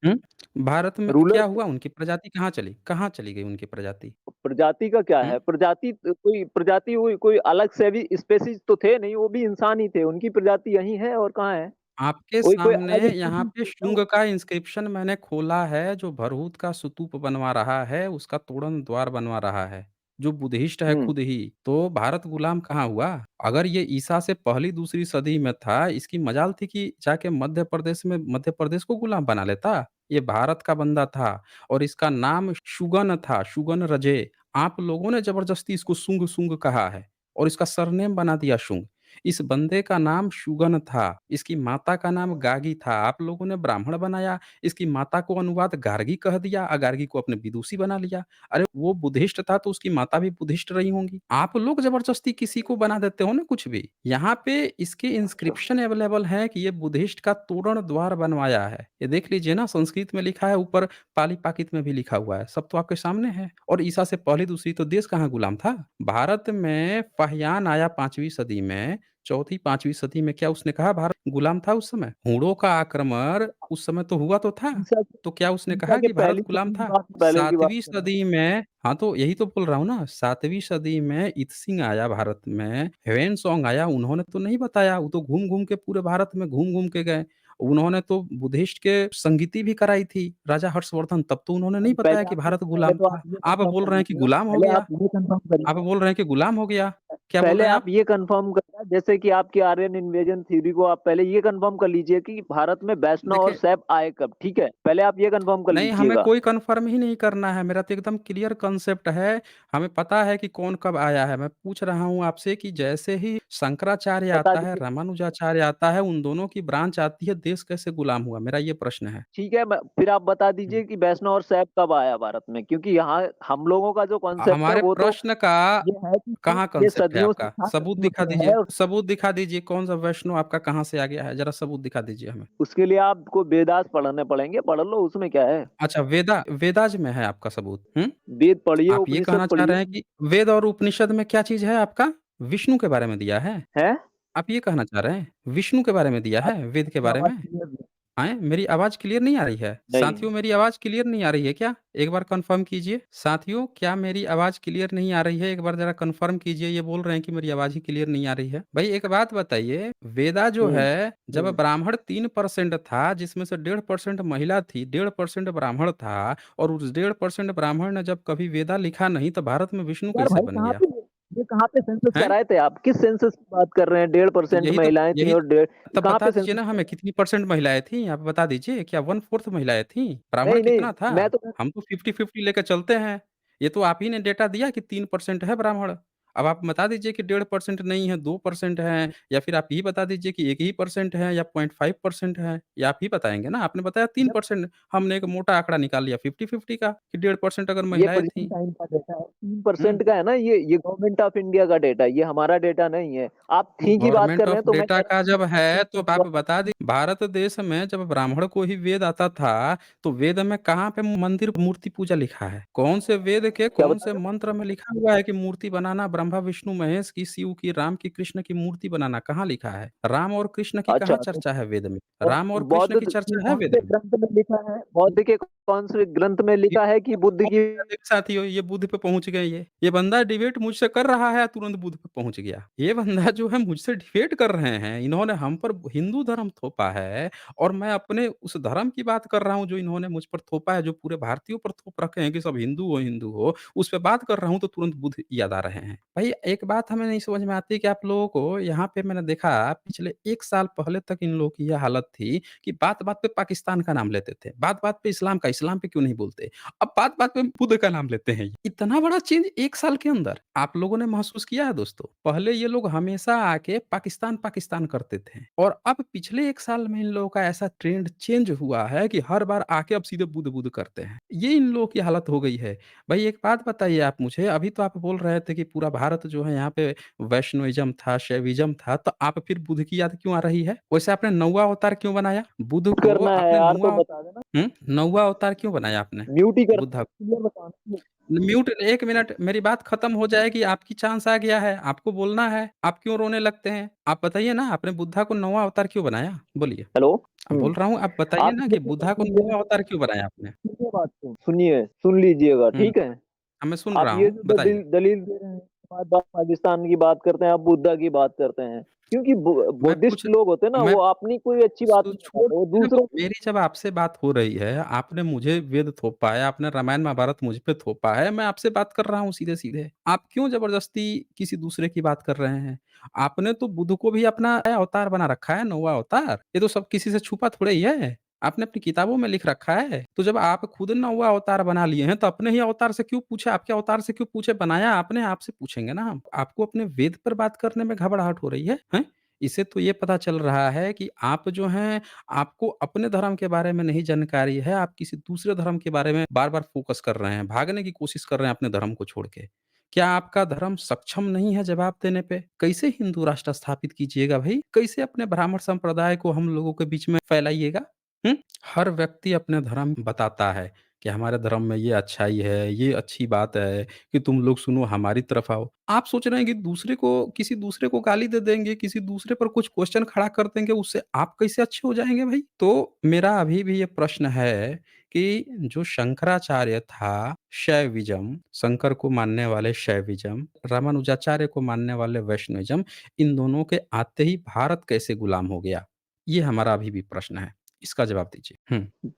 हुँ? भारत में रूलर क्या थे। हुआ? उनकी प्रजाति कहाँ चली? कहाँ चली गई उनकी प्रजाति? प्रजाति का क्या हुँ? है? प्रजाति कोई प्रजाति हुई, कोई अलग से भी स्पेसीज़ तो थे नहीं, वो भी इंसान ही थे। उनकी प्रजाति यही है और कहाँ है? आपके कोई कोई सामने अलग यहाँ स्पीशीज़ पे थी क्या शुंग वो? का इंस्क्रिप्शन मैंने खोला है, जो भरहुत का स्तूप बनवा रहा है, उसका तोरण द्वार बनवा रहा है, जो बुद्धिस्ट है हुँ, खुद ही। तो भारत गुलाम कहाँ हुआ? अगर ये ईसा से पहली दूसरी सदी में था, इसकी मजाल थी कि जाके मध्य प्रदेश को गुलाम बना लेता। ये भारत का बंदा था, और इसका नाम शुगन था, शुगन रजे। आप लोगों ने जबरदस्ती इसको शुंग शुंग कहा है, और इसका सरनेम बना दिया शुंग। इस बंदे का नाम शुगन था, इसकी माता का नाम गागी था। आप लोगों ने ब्राह्मण बनाया, इसकी माता को अनुवाद गार्गी कह दिया, गार्गी को अपने विदुषी बना लिया। अरे वो बुद्धिस्ट था, तो उसकी माता भी बुद्धिस्ट रही होंगी। आप लोग जबरदस्ती किसी को बना देते हो ना कुछ भी। यहाँ पे इसके इंस्क्रिप्शन अवेलेबल है कि ये बुद्धिस्ट का तोरण द्वार बनवाया है। ये देख लीजिए ना, संस्कृत में लिखा है, ऊपर पाली पाकित में भी लिखा हुआ है। सब तो आपके सामने है। और ईसा से पहली दूसरी तो देश कहाँ गुलाम था? भारत में फाहियान आया 5वीं सदी में, चौथी 5वीं सदी में। क्या उसने कहा भारत गुलाम था उस समय? हूणों का आक्रमण उस समय तो हुआ तो था। ईसा के तो क्या उसने ईसा कहा के कि भारत पहली गुलाम सदी की था? बात पहले की बात 7वीं कर रहा हूँ। सदी में, हाँ, तो यही तो बोल रहा हूँ ना, 7वीं सदी में इत-सिंह आया भारत में, ह्वेन-सॉन्ग आया, उन्होंने तो नहीं बताया, वो तो घूम-घूम के पूरे भारत में घूम-घूम के गए। उन्होंने तो बुद्धिस्ट के संगीति भी कराई थी, राजा हर्षवर्धन, तब तो उन्होंने नहीं बताया पहले कि आप ये भारत पहले गुलाम तो आप था। ये आप कंफर्म बोल कर रहे हैं कि लीजिए ना, गुलाम हो पहले गया। आप ये कंफर्म आप करिए। बोल रहे हैं कि गुलाम हो गया। क्या बोल पहले रहे हैं आप आप? ये कंफर्म करना, जैसे कि आपकी आर्यन इन्वेजन थ्योरी को आप पहले ये कंफर्म कर लीजिए कि भारत में वैष्णव और देखिए, शैव आए कब, ठीक है, पहले आप ये कंफर्म कर नहीं, हमें लीजिएगा। कोई कन्फर्म ही नहीं करना है, मेरा तो एकदम क्लियर कांसेप्ट है, हमें पता है कि कौन कब आया है। मैं पूछ रहा हूँ आपसे कि जैसे ही शंकराचार्य बता आता है, दीजिए। रामानुजाचार्य आता है, उन दोनों की ब्रांच आती है, देश कैसे गुलाम हुआ? मेरा ये प्रश्न है। ठीक है, फिर आप बता हुँ। दीजिए कि वैष्णव और शैव कब आया भारत में, क्योंकि यहाँ हम लोगों का जो कॉन्सेप्ट है हमारे वो तो प्रश्न का ये है कि कहाँ ये कांसेप्ट है सदियों से आपका? था, सबूत सदियों दिखा से दीजिए, है। सबूत दिखा दीजिए, कौन-सा वैष्णव आपका कहाँ से आ गया है? ज़रा सबूत दिखा दीजिए हमें। उसके लिए आपको वेदास पढ़ने पड़ेंगे, पढ़ लो, उसमें क्या है। अच्छा, वेदाज में है आपका सबूत, हुँ? वेद पढ़िए, आप ये उपनिषद कहना चाह पढ़िए। रहे हैं कि वेद और उपनिषद में क्या चीज़ है आपका? विष्णु के बारे में दिया है? है। आप ये कहना चाह रहे हैं? विष्णु के बारे में दिया आप है, वेद के बारे आवाज में? क्लियर नहीं। आएँ, मेरी आवाज़ क्लियर नहीं आ रही है? नहीं। साथियों, मेरी आवाज़ क्लियर नहीं आ रही है क्या? एक बार कन्फर्म कीजिए। साथियों, क्या मेरी आवाज़ क्लियर नहीं आ रही है? एक बार ज़रा कन्फर्म कीजिए, ये बोल रहे हैं कि मेरी आवाज़ ही क्लियर नहीं आ रही है। भई एक बात बताइए, वेदा जो हम्म। है, जब हम्म। ब्राह्मण 3% था, जिसमें से 1.5% महिला थी, 1.5% ब्राह्मण था और उस 1.5% ब्राह्मण ने जब कभी वेदा लिखा नहीं, तो भारत में विष्णु यार कैसे भाई, बन कहाँ गया? पे ये कहाँ पे सेंसस हैं? कराए थे आप, किस सेंसस की बात कर रहे हैं, 1.5% यही तो महिलाएं थी यही और डेढ़, तब कहाँ बता पे दीजिए सेंसस ना हमें कराए? कितनी परसेंट महिलाएँ थीं? आप बता दीजिए, क्या 1/4 महिलाएँ थीं? ब्राह्मण नहीं नहीं, कितना था? मैं तो हम तो 50-50 लेके चलते हैं। ये तो आप ही ने डेटा दिया कि 3% है ब्राह्मण। अब आप बता दीजिए कि 1.5% नहीं है, 2% है या फिर आप ये बता दीजिए कि 1 ही परसेंट है या 0.5% है। ये आप ही बताएँगे ना। आपने बताया जब 3%, हमने एक मोटा आँकड़ा निकाल लिया 50-50 का कि 1.5% अगर ये महिलाएँ प्रेजेंट थीं। टाइम का डेटा है, तीन हुँ। परसेंट का है ना, ये गवर्नमेंट ऑफ इंडिया का डेटा है, ये हमारा डेटा नहीं है। आप तो थी की बात गवर्नमेंट कर रहे ऑफ हैं, तो मैं डेटा कह का रहा हूँ जब है तो 3% अब की आप बात बता दी भारत देश में जब ब्राह्मण को ही वेद आता था, तो वेद में कहाँ पे मंदिर मूर्ति पूजा लिखा है? कौन से वेद के क्या कौन बता से रहे मंत्र में लिखा हुआ है कि मूर्ति बनाना ब्रह्मा, विष्णु, महेश की, शिव की, राम की, कृष्ण की मूर्ति बनाना कहाँ लिखा है? राम और कृष्ण की हैं? कहाँ अच्छा, तो चर्चा है वेद में? और राम और कृष्ण बौद्ध की की चर्चा है कौन वेद से में? ग्रंथ में लिखा है, बौद्ध के कौन से ग्रंथ में ये लिखा है कि बुद्ध की। देखो साथियों, ये बुध पे पहुँच गए ये। ये बंदा डिबेट मुझसे कर रहा है, तुरंत बुध पे पहुँच गया। ये बंदा जो है मुझसे डिबेट कर रहे हैं, इन्होंने हम पर हिंदू धर्म थोपा है और मैं अपने उस धर्म की बात कर रहा हूँ जो इन्होंने मुझ पर थोपा है, जो पूरे भारतीयों पर थोप रखे हैं कि सब हिंदू हो, उस पे बात कर रहा हूँ तो तुरंत बुध याद आ रहे हैं। भाई एक बात हमें नहीं समझ में आती कि आप लोगों को यहाँ पे मैंने देखा पिछले 1 साल पहले तक इन लोगों की ये हालत थी कि बात-बात पे पाकिस्तान का नाम लेते थे, बात-बात पे इस्लाम पे क्यों नहीं बोलते? अब बात-बात पे बुद्ध का नाम लेते हैं। इतना बड़ा चेंज 1 साल के अंदर, आप लोगों ने महसूस किया है दोस्तों? पहले ये लोग हमेशा आके पाकिस्तान, पाकिस्तान करते थे और अब पिछले 1 साल में इन लोगों का ऐसा ट्रेंड चेंज हुआ है कि हर बार आके अब सीधे बुद्ध, बुद्ध करते हैं। ये इन लोगों की हालत हो गई है। भाई एक बात बताइए आप मुझे, अभी तो आप बोल रहे थे कि पूरा भारत जो है यहाँ पे वैष्णोइज़्म था, शैविज़्म था, तो आप फिर बुद्ध की याद क्यों आ रही है? वैसे आपने 9वाँ अवतार क्यों बनाया? बुद्ध को करना है आपने यार, तो 9वाँ बता देना। 9वाँ अवतार क्यों बनाया आपने? म्यूट ही करना बुद्धा है, क्लियर बताना। म्यूट 1 मिनट मेरी बात खत्म हो जाएगी, आपकी चांस आ गया है, आपको बोलना है, आप क्यों रोने लगते हैं? आप बताइए ना आपने बुद्धा को 9वाँ अवतार क्यों बनाया? बोलिए। हेलो। अब बोल रहा हूँ आप बताइए आप ना ये कि जो बुद्धा को दलील दे 9वाँ रहे अवतार हैं, क्यों बनाया आपने? सुनिए बात को, सुनिए, सुन लीजिएगा, हुँ, ठीक है। अब मैं सुन आप रहा ये हूँ, जो बताइए। दलील दे रहे हैं, हमारे पास पाकिस्तान की बात करते हैं, आप बुद्धा की बात करते हैं, क्योंकि मैं बुद्धिस्ट पूछ लोग होते हैं ना, मैं वो अपनी कोई अच्छी बात नहीं छोड़ बताते, वो दीजिए ना, दूसरों। मेरी जब आपसे बात हो रही है, आपने मुझे वेद थोपा है, आपने रामायण महाभारत मुझ पे थोपा है, मैं आपसे बात कर रहा हूँ सीधे-सीधे। आप क्यों ज़बरदस्ती किसी दूसरे की बात कर रहे हैं? आपने तो बुद्ध को भी अपना अवतार बना रखा है, 9वाँ अवतार। ये तो सब किसी से छुपा थोड़े ही है। आपने अपनी किताबों में लिख रखा है। तो जब आप खुद 9वाँ अवतार बना लिए हैं, तो अपने ही अवतार से क्यों पूछे? आपके अवतार से क्यों पूछे? बनाया आपने, आपसे पूछेंगे ना हम। आपको अपने वेद पर बात करने में घबराहट हो रही है, हैं? इससे तो ये पता चल रहा है कि आप जो हैं, आपको अपने धर्म के बारे में नहीं जानकारी है, आप किसी दूसरे धर्म के बारे में बार-बार फ़ोकस कर रहे हैं, भागने की कोशिश कर रहे हैं अपने धर्म को छोड़ के। क्या आपका धर्म सक्षम नहीं है जवाब देने पे? कैसे हिंदू राष्ट्र स्थापित कीजिएगा भई? कैसे अपने ब्राह्मण संप्रदाय को हम लोगों के बीच में फैलाइएगा? हुँ? हर व्यक्ति अपने धर्म बताता है कि हमारे धर्म में ये अच्छाई है, ये अच्छी बात है कि तुम लोग सुनो हमारी तरफ आओ। आप सोच रहे हैं कि दूसरे को किसी दूसरे को गाली दे देंगे, किसी दूसरे पर कुछ क्वेश्चन खड़ा कर देंगे, उससे आप कैसे अच्छे हो जाएँगे भई? तो मेरा अभी भी ये प्रश्न है कि जो शंकराचार्य था, शैविज़्म, शंकर को मानने वाले शैविज़्म, रामानुजाचार्य को मानने वाले वैष्णविज़्म, इन दोनों के आते ही भारत कैसे गुलाम हो गया? ये हमारा अभी भी प्रश्न है। इसका जवाब दीजिए। हुँ।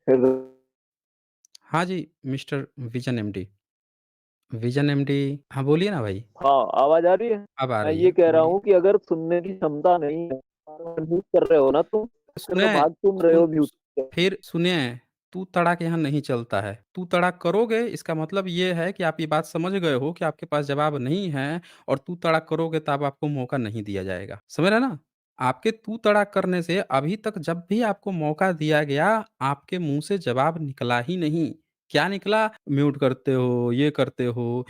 फिर हाँ जी, mister vision MD. Vision MD हाँ, बोलिए ना भाई। हाँ, आवाज़ आ रही है? अब आ मैं रही ये है, कह रहा बोलिए। हूँ कि अगर सुनने की क्षमता नहीं है, म्यूट कर रहे हो ना तुम, कर सुने भाग तुम रहे सुन हो म्यूट से। फिर सुनिए, तू-तड़ाक यहाँ नहीं चलता है। तू-तड़ाक करोगे इसका मतलब ये है कि आप ये बात समझ गए हो कि आपके पास जवाब नहीं है और तू-तड़ाक करोगे तब आपको मौका नहीं दिया जाएगा। समझ रहे हैं ना? आपके तू-तड़ाक करने से अभी तक जब भी आपको मौका दिया गया, आपके मुँह से जवाब निकला ही नहीं। क्या निकला? म्यूट करते हो, ये करते हो,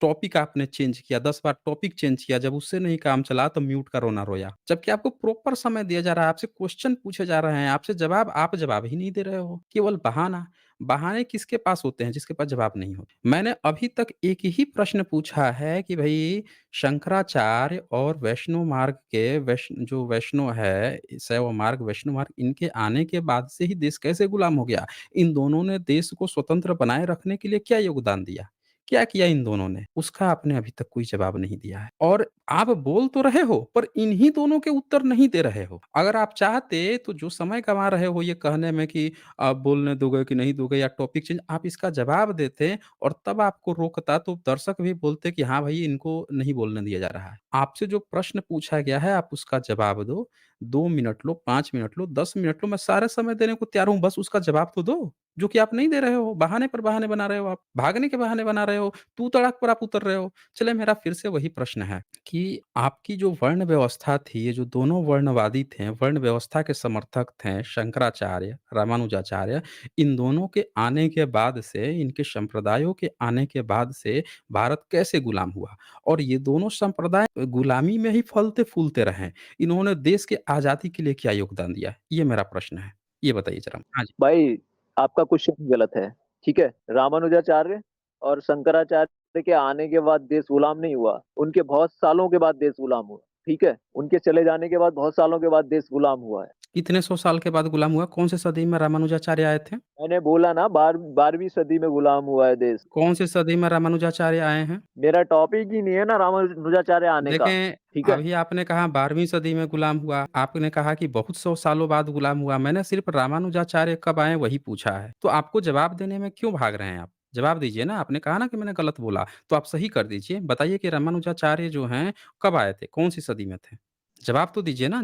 टॉपिक आपने चेंज किया, 10 बार टॉपिक चेंज किया, जब उससे नहीं काम चला तो म्यूट का रोना रोया। जबकि आपको प्रॉपर समय दिया जा रहा है, आपसे क्वेश्चन पूछे जा रहे हैं, आपसे जवाब आप जवाब ही नहीं दे रहे हो, केवल बहाना। बहाने किसके पास होते हैं? जिसके पास जवाब नहीं होते। मैंने अभी तक एक ही प्रश्न पूछा है कि भई शंकराचार्य और वैष्णव मार्ग के जो वैष्णव है, शैव मार्ग, वैष्णव मार्ग इनके आने के बाद से ही देश कैसे गुलाम हो गया? इन दोनों ने देश को स्वतंत्र बनाए रखने के लिए क्या योगदान दिया? क्या किया इन दोनों ने? उसका आपने अभी तक कोई जवाब नहीं दिया है और आप बोल तो रहे हो, पर इन्हीं दोनों के उत्तर नहीं दे रहे हो। अगर आप चाहते तो जो समय गँवा रहे हो ये कहने में कि बोलने दोगे कि नहीं दोगे या टॉपिक चेंज आप इसका जवाब देते और तब आपको रोकता तो दर्शक भी बोलते कि हाँ भाई इनको नहीं बोलने दिया जा रहा है। आपसे जो प्रश्न पूछा गया है आप उसका जवाब दो। 2 minute low, 5 minute low, 10 minute low, मैं सारा समय देने को तैयार हूँ, बस उसका जवाब तो दो। जो कि आप नहीं दे रहे हो, बहाने पर बहाने बना रहे हो आप, भागने के बहाने बना रहे हो, तू-तड़ाक पर आप उतर रहे हो। चलिए मेरा फिर से वही प्रश्न है कि आपकी जो वर्ण व्यवस्था थी, ये जो दोनों वर्णवादी थे, वर्ण व्यवस्था के समर्थक थे, शंकराचार्य, रामानुजाचार्य, इन दोनों के आने के बाद से, इनके संप्रदायों के आने के बाद से भारत कैसे गुलाम हुआ? और ये दोनों संप्रदाय गुलामी में ही फलते-फूलते रहे। इन्होंने देश के आज़ादी के लिए क्या योगदान दिया? ये मेरा प्रश्न है। ये बताइए ज़रा? हाँ जी। भाई, आपका क्वेश्चन गलत है, ठीक है? रामानुजाचार्य और शंकराचार्य के आने के बाद देश गुलाम नहीं हुआ, उनके बहुत सालों के बाद देश गुलाम हुआ, ठीक है? उनके चले जाने के बाद बहुत सालों के बाद देश गुलाम हुआ है। कितने सौ साल के बाद गुलाम हुआ? कौन से सदी में रामानुजाचार्य आए थे? मैंने बोला ना 12वीं सदी में गुलाम हुआ है देश। कौन से सदी में रामानुजाचार्य आए हैं? मेरा टॉपिक ही नहीं है ना रामानुजाचार्य आने का, देखें, ठीक है? अभी आपने कहा 12वीं सदी में गुलाम हुआ, आपने कहा कि बहुत सौ सालों बाद गुलाम हुआ, मैंने सिर्फ़ रामानुजाचार्य कब आए वही पूछा है। तो आपको जवाब देने में क्यों भाग रहे हैं आप? जवाब दीजिए ना, आपने कहा ना कि मैंने गलत बोला, तो आप सही कर दीजिए। बताइए कि रामानुजाचार्य जो हैं, कब आए थे? कौन-सी सदी में थे? जवाब तो दीजिए ना,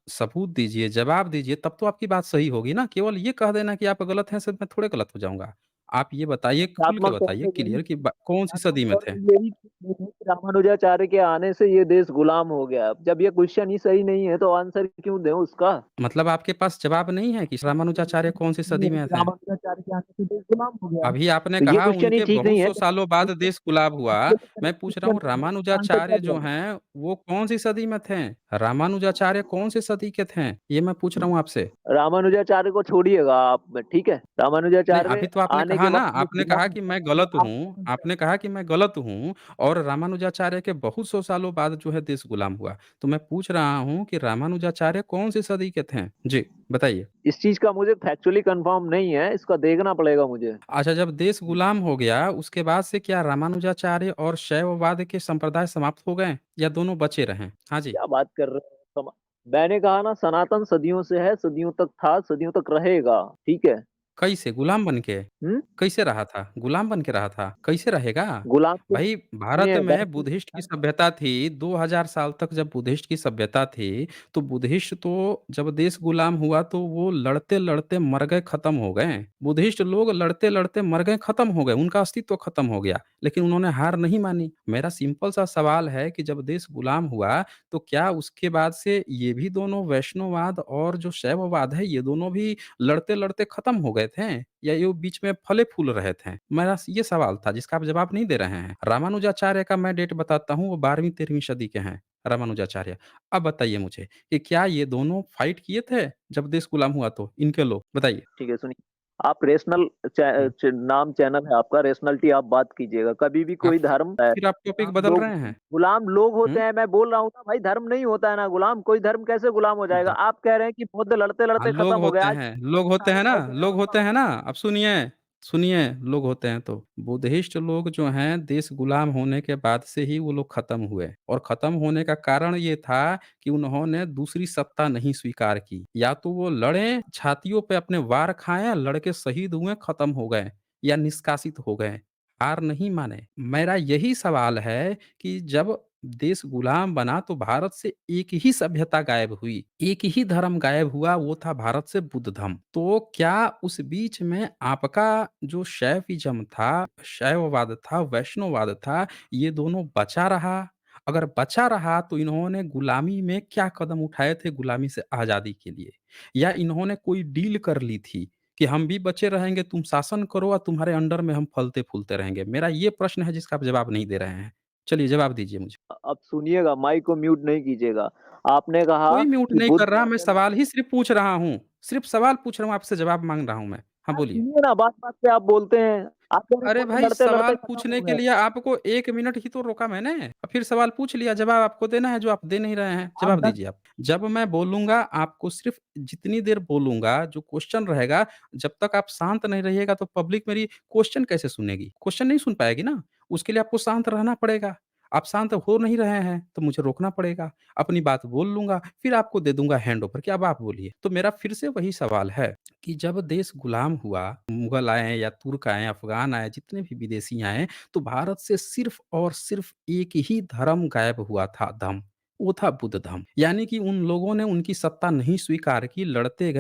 सबूत दीजिए, जवाब दीजिए, तब तो आपकी बात सही होगी ना। केवल ये कह देना कि आप गलत हैं, से मैं थोड़े गलत हो जाऊँगा। आप ये बताइए, खुल के तथ्यात्मक तौर बताइए पे यही क्लियर कि ब कौन-सी तथ्यात्मक सदी में तौर थे? पे यही चीज़ नहीं है कि रामानुजाचार्य के आने से ये देश गुलाम हो गया। जब ये क्वेश्चन ही सही नहीं है तो आंसर क्यों दें उसका? मतलब आपके पास जवाब नहीं है कि रामानुजाचार्य कौन-सी सदी में थे? रामानुजाचार्य के आने से देश गुलाम हो गया। अभी आपने तो ये कहा क्वेश्चन ही उनके ठीक बहुत नहीं है। सौ सालों बाद देश गुलाम हुआ। मैं पूछ रहा हूँ आंसर क्या रामानुजाचार्य जो दिया? हैं, वो कौन-सी सदी में थे? रामानुजाचार्य कौन-सी सदी के थे? ये मैं पूछ रहा हूँ आपसे। रामानुजाचार्य को छोड़िएगा आप, ठीक है? नहीं, रामानुजाचार्य अभी तो आपने आने कहा के ना, बाद देश आपने कहा गुलाम कि हुआ। मैं गलत आप हूँ आपने कहा कि मैं गलत हूँ और रामानुजाचार्य के बहुत सौ सालों बाद जो है देश गुलाम हुआ। तो मैं पूछ रहा हूँ कि रामानुजाचार्य कौन-सी सदी के थे? जी, बताइए। इस चीज़ का मुझे फैक्चुअली कन्फर्म नहीं है, इसका देखना पड़ेगा मुझे। अच्छा, जब देश गुलाम हो गया, उसके बाद से क्या रामानुजाचार्य और शैववाद के संप्रदाय समाप्त हो गए या दोनों बचे रहे? हाँ जी। क्या बात कर रहे हो? मैंने कहा ना सनातन सदियों से है, सदियों तक था, सदियों तक रहेगा, ठीक है? कैसे? गुलाम बन के? हुँ? कैसे रहा था? गुलाम बन के रहा था? कैसे रहेगा? गुलाम तो भाई भारत सुनिए में बुद्धिस्ट की सभ्यता थी, 2000 साल तक जब बुद्धिस्ट की सभ्यता थी, तो बुद्धिस्ट तो जब देश गुलाम हुआ तो वो लड़ते-लड़ते मर गए, खत्म हो गए। बुद्धिस्ट लोग लड़ते-लड़ते मर गए, खत्म हो गए, उनका अस्तित्व खत्म हो गया। लेकिन उन्होंने हार नहीं मानी। मेरा सिंपल सा सवाल है कि जब देश गुलाम हुआ, तो क्या उसके बाद से ये भी दोनों वैष्णववाद और जो शैववाद है, ये दोनों भी लड़ते-लड़ते खत्म हो गए थे या ये बीच में फले-फूल रहे थे? मेरा ये सवाल था जिसका आप जवाब नहीं दे रहे हैं। रामानुजाचार्य का मैं डेट बताता हूँ, वो 12वीं-13वीं सदी के हैं, रामानुजाचार्य। अब बताइए मुझे कि क्या ये दोनों फाइट किए थे जब देश गुलाम हुआ तो? इनके लोग, बताइए? ठीक है, सुनिए, आप रेशनल हुँ। नाम चैनल है आपका, रेशनैलिटी आप बात कीजिएगा। कभी भी आप कोई धर्म है, फिर आप टॉपिक बदल रहे हैं। गुलाम लोग हुँ? होते हैं, मैं बोल रहा हूँ ना भाई धर्म नहीं होता है ना गुलाम, कोई धर्म कैसे गुलाम हो जाएगा? द आप कह रहे हैं कि बुद्ध हाँ, लड़ते-लड़ते खत्म हो गया, आज लोग होते हैं ना, हो गया। लोग होते हैं ना। अब सुनिए, सुनिए, लोग होते हैं तो। बुद्धिस्ट लोग जो हैं देश गुलाम होने के बाद से ही वो लोग खत्म हुए और खत्म होने का कारण ये था कि उन्होंने दूसरी सत्ता नहीं स्वीकार की। या तो वो लड़े, छातियों पे अपने वार खाएँ, लड़ के शहीद हुए, खत्म हो गए या निष्कासित हो गए। हार नहीं माने। मेरा यही सवाल है कि जब देश गुलाम बना तो भारत से एक ही सभ्यता गायब हुई, एक ही धर्म गायब हुआ, वो था भारत से बुद्ध धर्म। तो क्या उस बीच में आपका जो शैविज़्म था, शैववाद था, वैष्णववाद था, ये दोनों बचा रहा? अगर बचा रहा तो इन्होंने गुलामी में क्या कदम उठाए थे गुलामी से आज़ादी के लिए? या इन्होंने कोई डील कर ली थी कि हम भी बचे रहेंगे, तुम शासन करो और तुम्हारे अंडर में हम फलते-फूलते रहेंगे? मेरा ये प्रश्न है जिसका आप जवाब नहीं दे रहे हैं। चलिए जवाब दीजिए मुझे। अब सुनिएगा, माइक को म्यूट नहीं कीजिएगा। आपने कहा कोई म्यूट कि नहीं बुद्ध कर रहा, मैं अपने सवाल ही सिर्फ़ पूछ रहा हूँ। सिर्फ़ सवाल पूछ रहा हूँ, आपसे जवाब माँग रहा हूँ मैं। हाँ, बोलिए। सुनिए ना, बात-बात पे आप बोलते हैं। आप कह रहे हैं अरे बुद्ध भाई, लड़ते-लड़ते सवाल खत्म पूछने हो के गए। लिए आपको 1 मिनट ही तो रोका मैंने। फिर सवाल पूछ लिया, जवाब आपको देना है जो आप दे नहीं रहे हैं। आप जवाब 10 दीजिए आप। जब मैं बोलूँगा आपको सिर्फ़ जितनी देर बोलूँगा, जो क्वेश्चन रहेगा, जब तक आप शांत नहीं रहिएगा तो पब्लिक मेरी क्वेश्चन कैसे सुनेगी? क्वेश्चन नहीं सुन पाएगी ना। उसके लिए आपको शांत रहना पड़ेगा। आप शांत हो नहीं रहे हैं, तो मुझे रोकना पड़ेगा। अपनी बात बोल लूँगा, फिर आपको दे दूँगा हैंडओवर कि अब आप बोलिए। तो मेरा फिर से वही सवाल है कि जब देश गुलाम हुआ, मुगल आए या तुर्क आए, अफ़गान आए, जितने भी विदेशी आए, तो भारत से सिर्फ़ और सिर्फ़ एक ही धर्म गायब हुआ था धम्म, वो था बुद्ध धम्म। यानी कि उन लोगों ने उनकी सत्ता नहीं स्वीकार की, लड़ते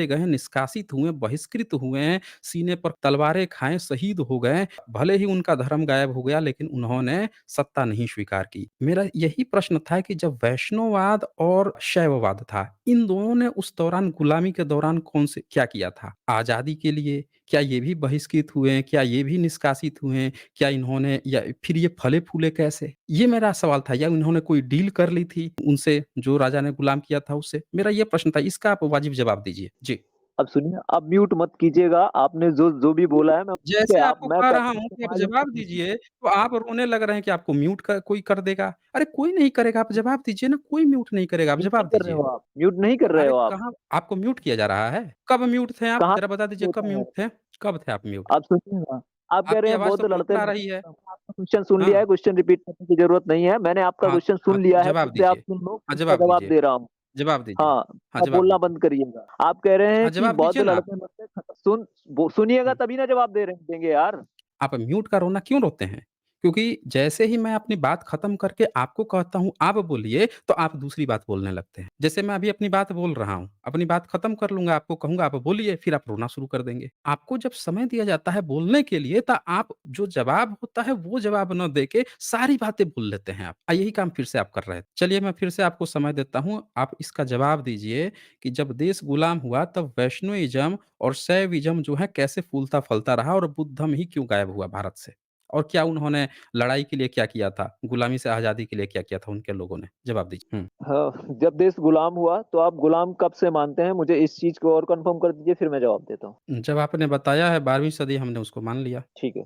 गए, निष्कासित हुए, बहिष्कृत हुए हैं, सीने पर तलवारें खाए, शहीद हो गए। भले ही उनका धर्म गायब हो गया, लेकिन उन्होंने सत्ता नहीं स्वीकार की। मेरा यही प्रश्न था कि जब वैष्णववाद और शैववाद था, इन दोनों ने उस दौरान गुलामी के दौरान कौन से क्या किया था? आज़ादी के लिए क्या ये भी बहिष्कृत हुए हैं? क्या ये भी निष्कासित हुए हैं? क्या इन्होंने या फिर ये फले-फूले कैसे? ये मेरा सवाल था या इन्होंने कोई डील कर ली थी उनसे जो राजा ने गुलाम किया था उससे? मेरा ये प्रश्न था, इसका आप वाजिब जवाब दीजिए। जी। अब सुनिए, अब म्यूट मत कीजिएगा। आपने जो जो भी बोला है मैं ठीक है, जैसे आप आपको मैं कह कर रहा हूँ कि आप इस्तेमाल नहीं जवाब करूँगा। दीजिए, तो आप रोने लग रहे हैं कि आपको म्यूट क कोई कर देगा। अरे कोई नहीं करेगा, आप जवाब दीजिए ना, कोई म्यूट नहीं करेगा, आप म्यूट नहीं जवाब कर रहे दीजिए। हो आप, म्यूट नहीं कर रहे अरे हो आप। कहाँ आपको म्यूट किया जा रहा है? कब म्यूट थे आप? कहाँ ज़रा बता दीजिए कब होता है? म्यूट थे? कब थे आप म्यूट? आप सुनिए ना, आप कह रहे आपकी हैं आवाज़ तो बुद्ध बिल्कुल आ लड़ते-लड़ते रही है। खत्म। आपका क्वेश्चन सुन लिया हाँ, है, क्वेश्चन रिपीट करने की ज़रूरत नहीं है। मैंने आपका हाँ, क्वेश्चन हाँ, सुन लिया है, फिर जवाब से आप दीजिए। सुन लो, हाँ, उसका जवाब जवाब दीजिए। दे रहा हूँ। जवाब दीजिए। हाँ, हाँ, अब जवाब बोलना दीजिए। बंद करिएगा। आप कह रहे हैं हाँ, कि जवाब बौद्ध दीजिए ना आप। लड़ते-लड़ते सुनिएगा हुँ। तभी ना जवाब देंगे यार। आप म्यूट का रोना क्यों रोते हैं? क्योंकि जैसे ही मैं अपनी बात खत्म करके आपको कहता हूँ आप बोलिए, तो आप दूसरी बात बोलने लगते हैं। जैसे मैं अभी अपनी बात बोल रहा हूँ, अपनी बात खत्म कर लूँगा, आपको कहूँगा आप बोलिए, फिर आप रोना शुरू कर देंगे। आपको जब समय दिया जाता है बोलने के लिए तो आप जो जवाब होता है वो जवाब ना देके सारी बातें बोल लेते हैं आप। यही काम फिर से आप कर रहे हैं। चलिए मैं फिर से आपको समय देता हूँ, आप इसका जवाब दीजिए कि जब देश गुलाम हुआ तब वैष्णोइज़्म और शैविज़्म जो है कैसे फूलता-फलता रहा और बुद्ध धर्म ही क्यों गायब हुआ भारत से? और क्या उन्होंने लड़ाई के लिए क्या किया था? गुलामी से आज़ादी के लिए क्या किया था उनके लोगों ने? जवाब दीजिए। हुँ। हाँ, जब देश गुलाम हुआ, तो आप गुलाम कब से मानते हैं? मुझे इस चीज़ को और कन्फर्म कर दीजिए, फिर मैं जवाब देता हूँ। जब आपने बताया है 12वीं सदी हमने उसको मान लिया। ठीक है।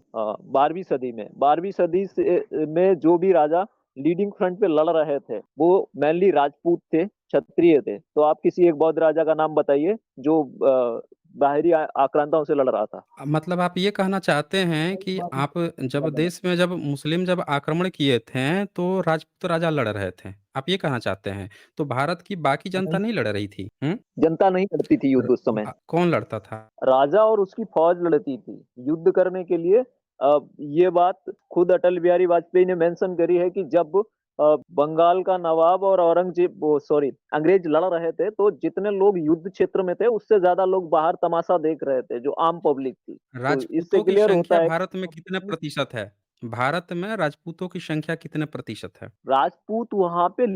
12वीं सदी में 12वीं सदी में जो भी राजा लीडिंग फ्रंट पे लड़ रहे थे, वो मेनली राजपूत थे, क्षत्रिय थे। तो आप किसी एक बौद्ध राजा का नाम बताइए जो बाहरी आक्रांताओं से लड़ रहा था। मतलब आप ये कहना चाहते हैं वही कि बात आप जब मैं देश में जब मुस्लिम जब आक्रमण किए थे, तो राजपूत राजा लड़ रहे थे। आप ये कहना चाहते हैं। तो भारत की बाकी जनता नहीं, नहीं लड़ रही थी? हुँ? जनता नहीं लड़ती थी युद्ध उस समय। कौन लड़ता था? राजा और उसकी फौज लड़ती थी। युद्ध करने के लिए ये बात खुद अटल बिहारी वाजपेयी ने मेंशन करी है कि जब बंगाल का नवाब और औरंगजेब वो सॉरी अंग्रेज लड़ रहे थे, तो जितने लोग युद्ध क्षेत्र में थे, उससे ज़्यादा लोग बाहर तमाशा देख रहे थे, जो आम पब्लिक थी। तो इससे राजपूतों की क्लियर होता संख्या है भारत में कितने कि प्रतिशत है? भारत में राजपूतों की संख्या कितने प्रतिशत है? राजपूत वहाँ पे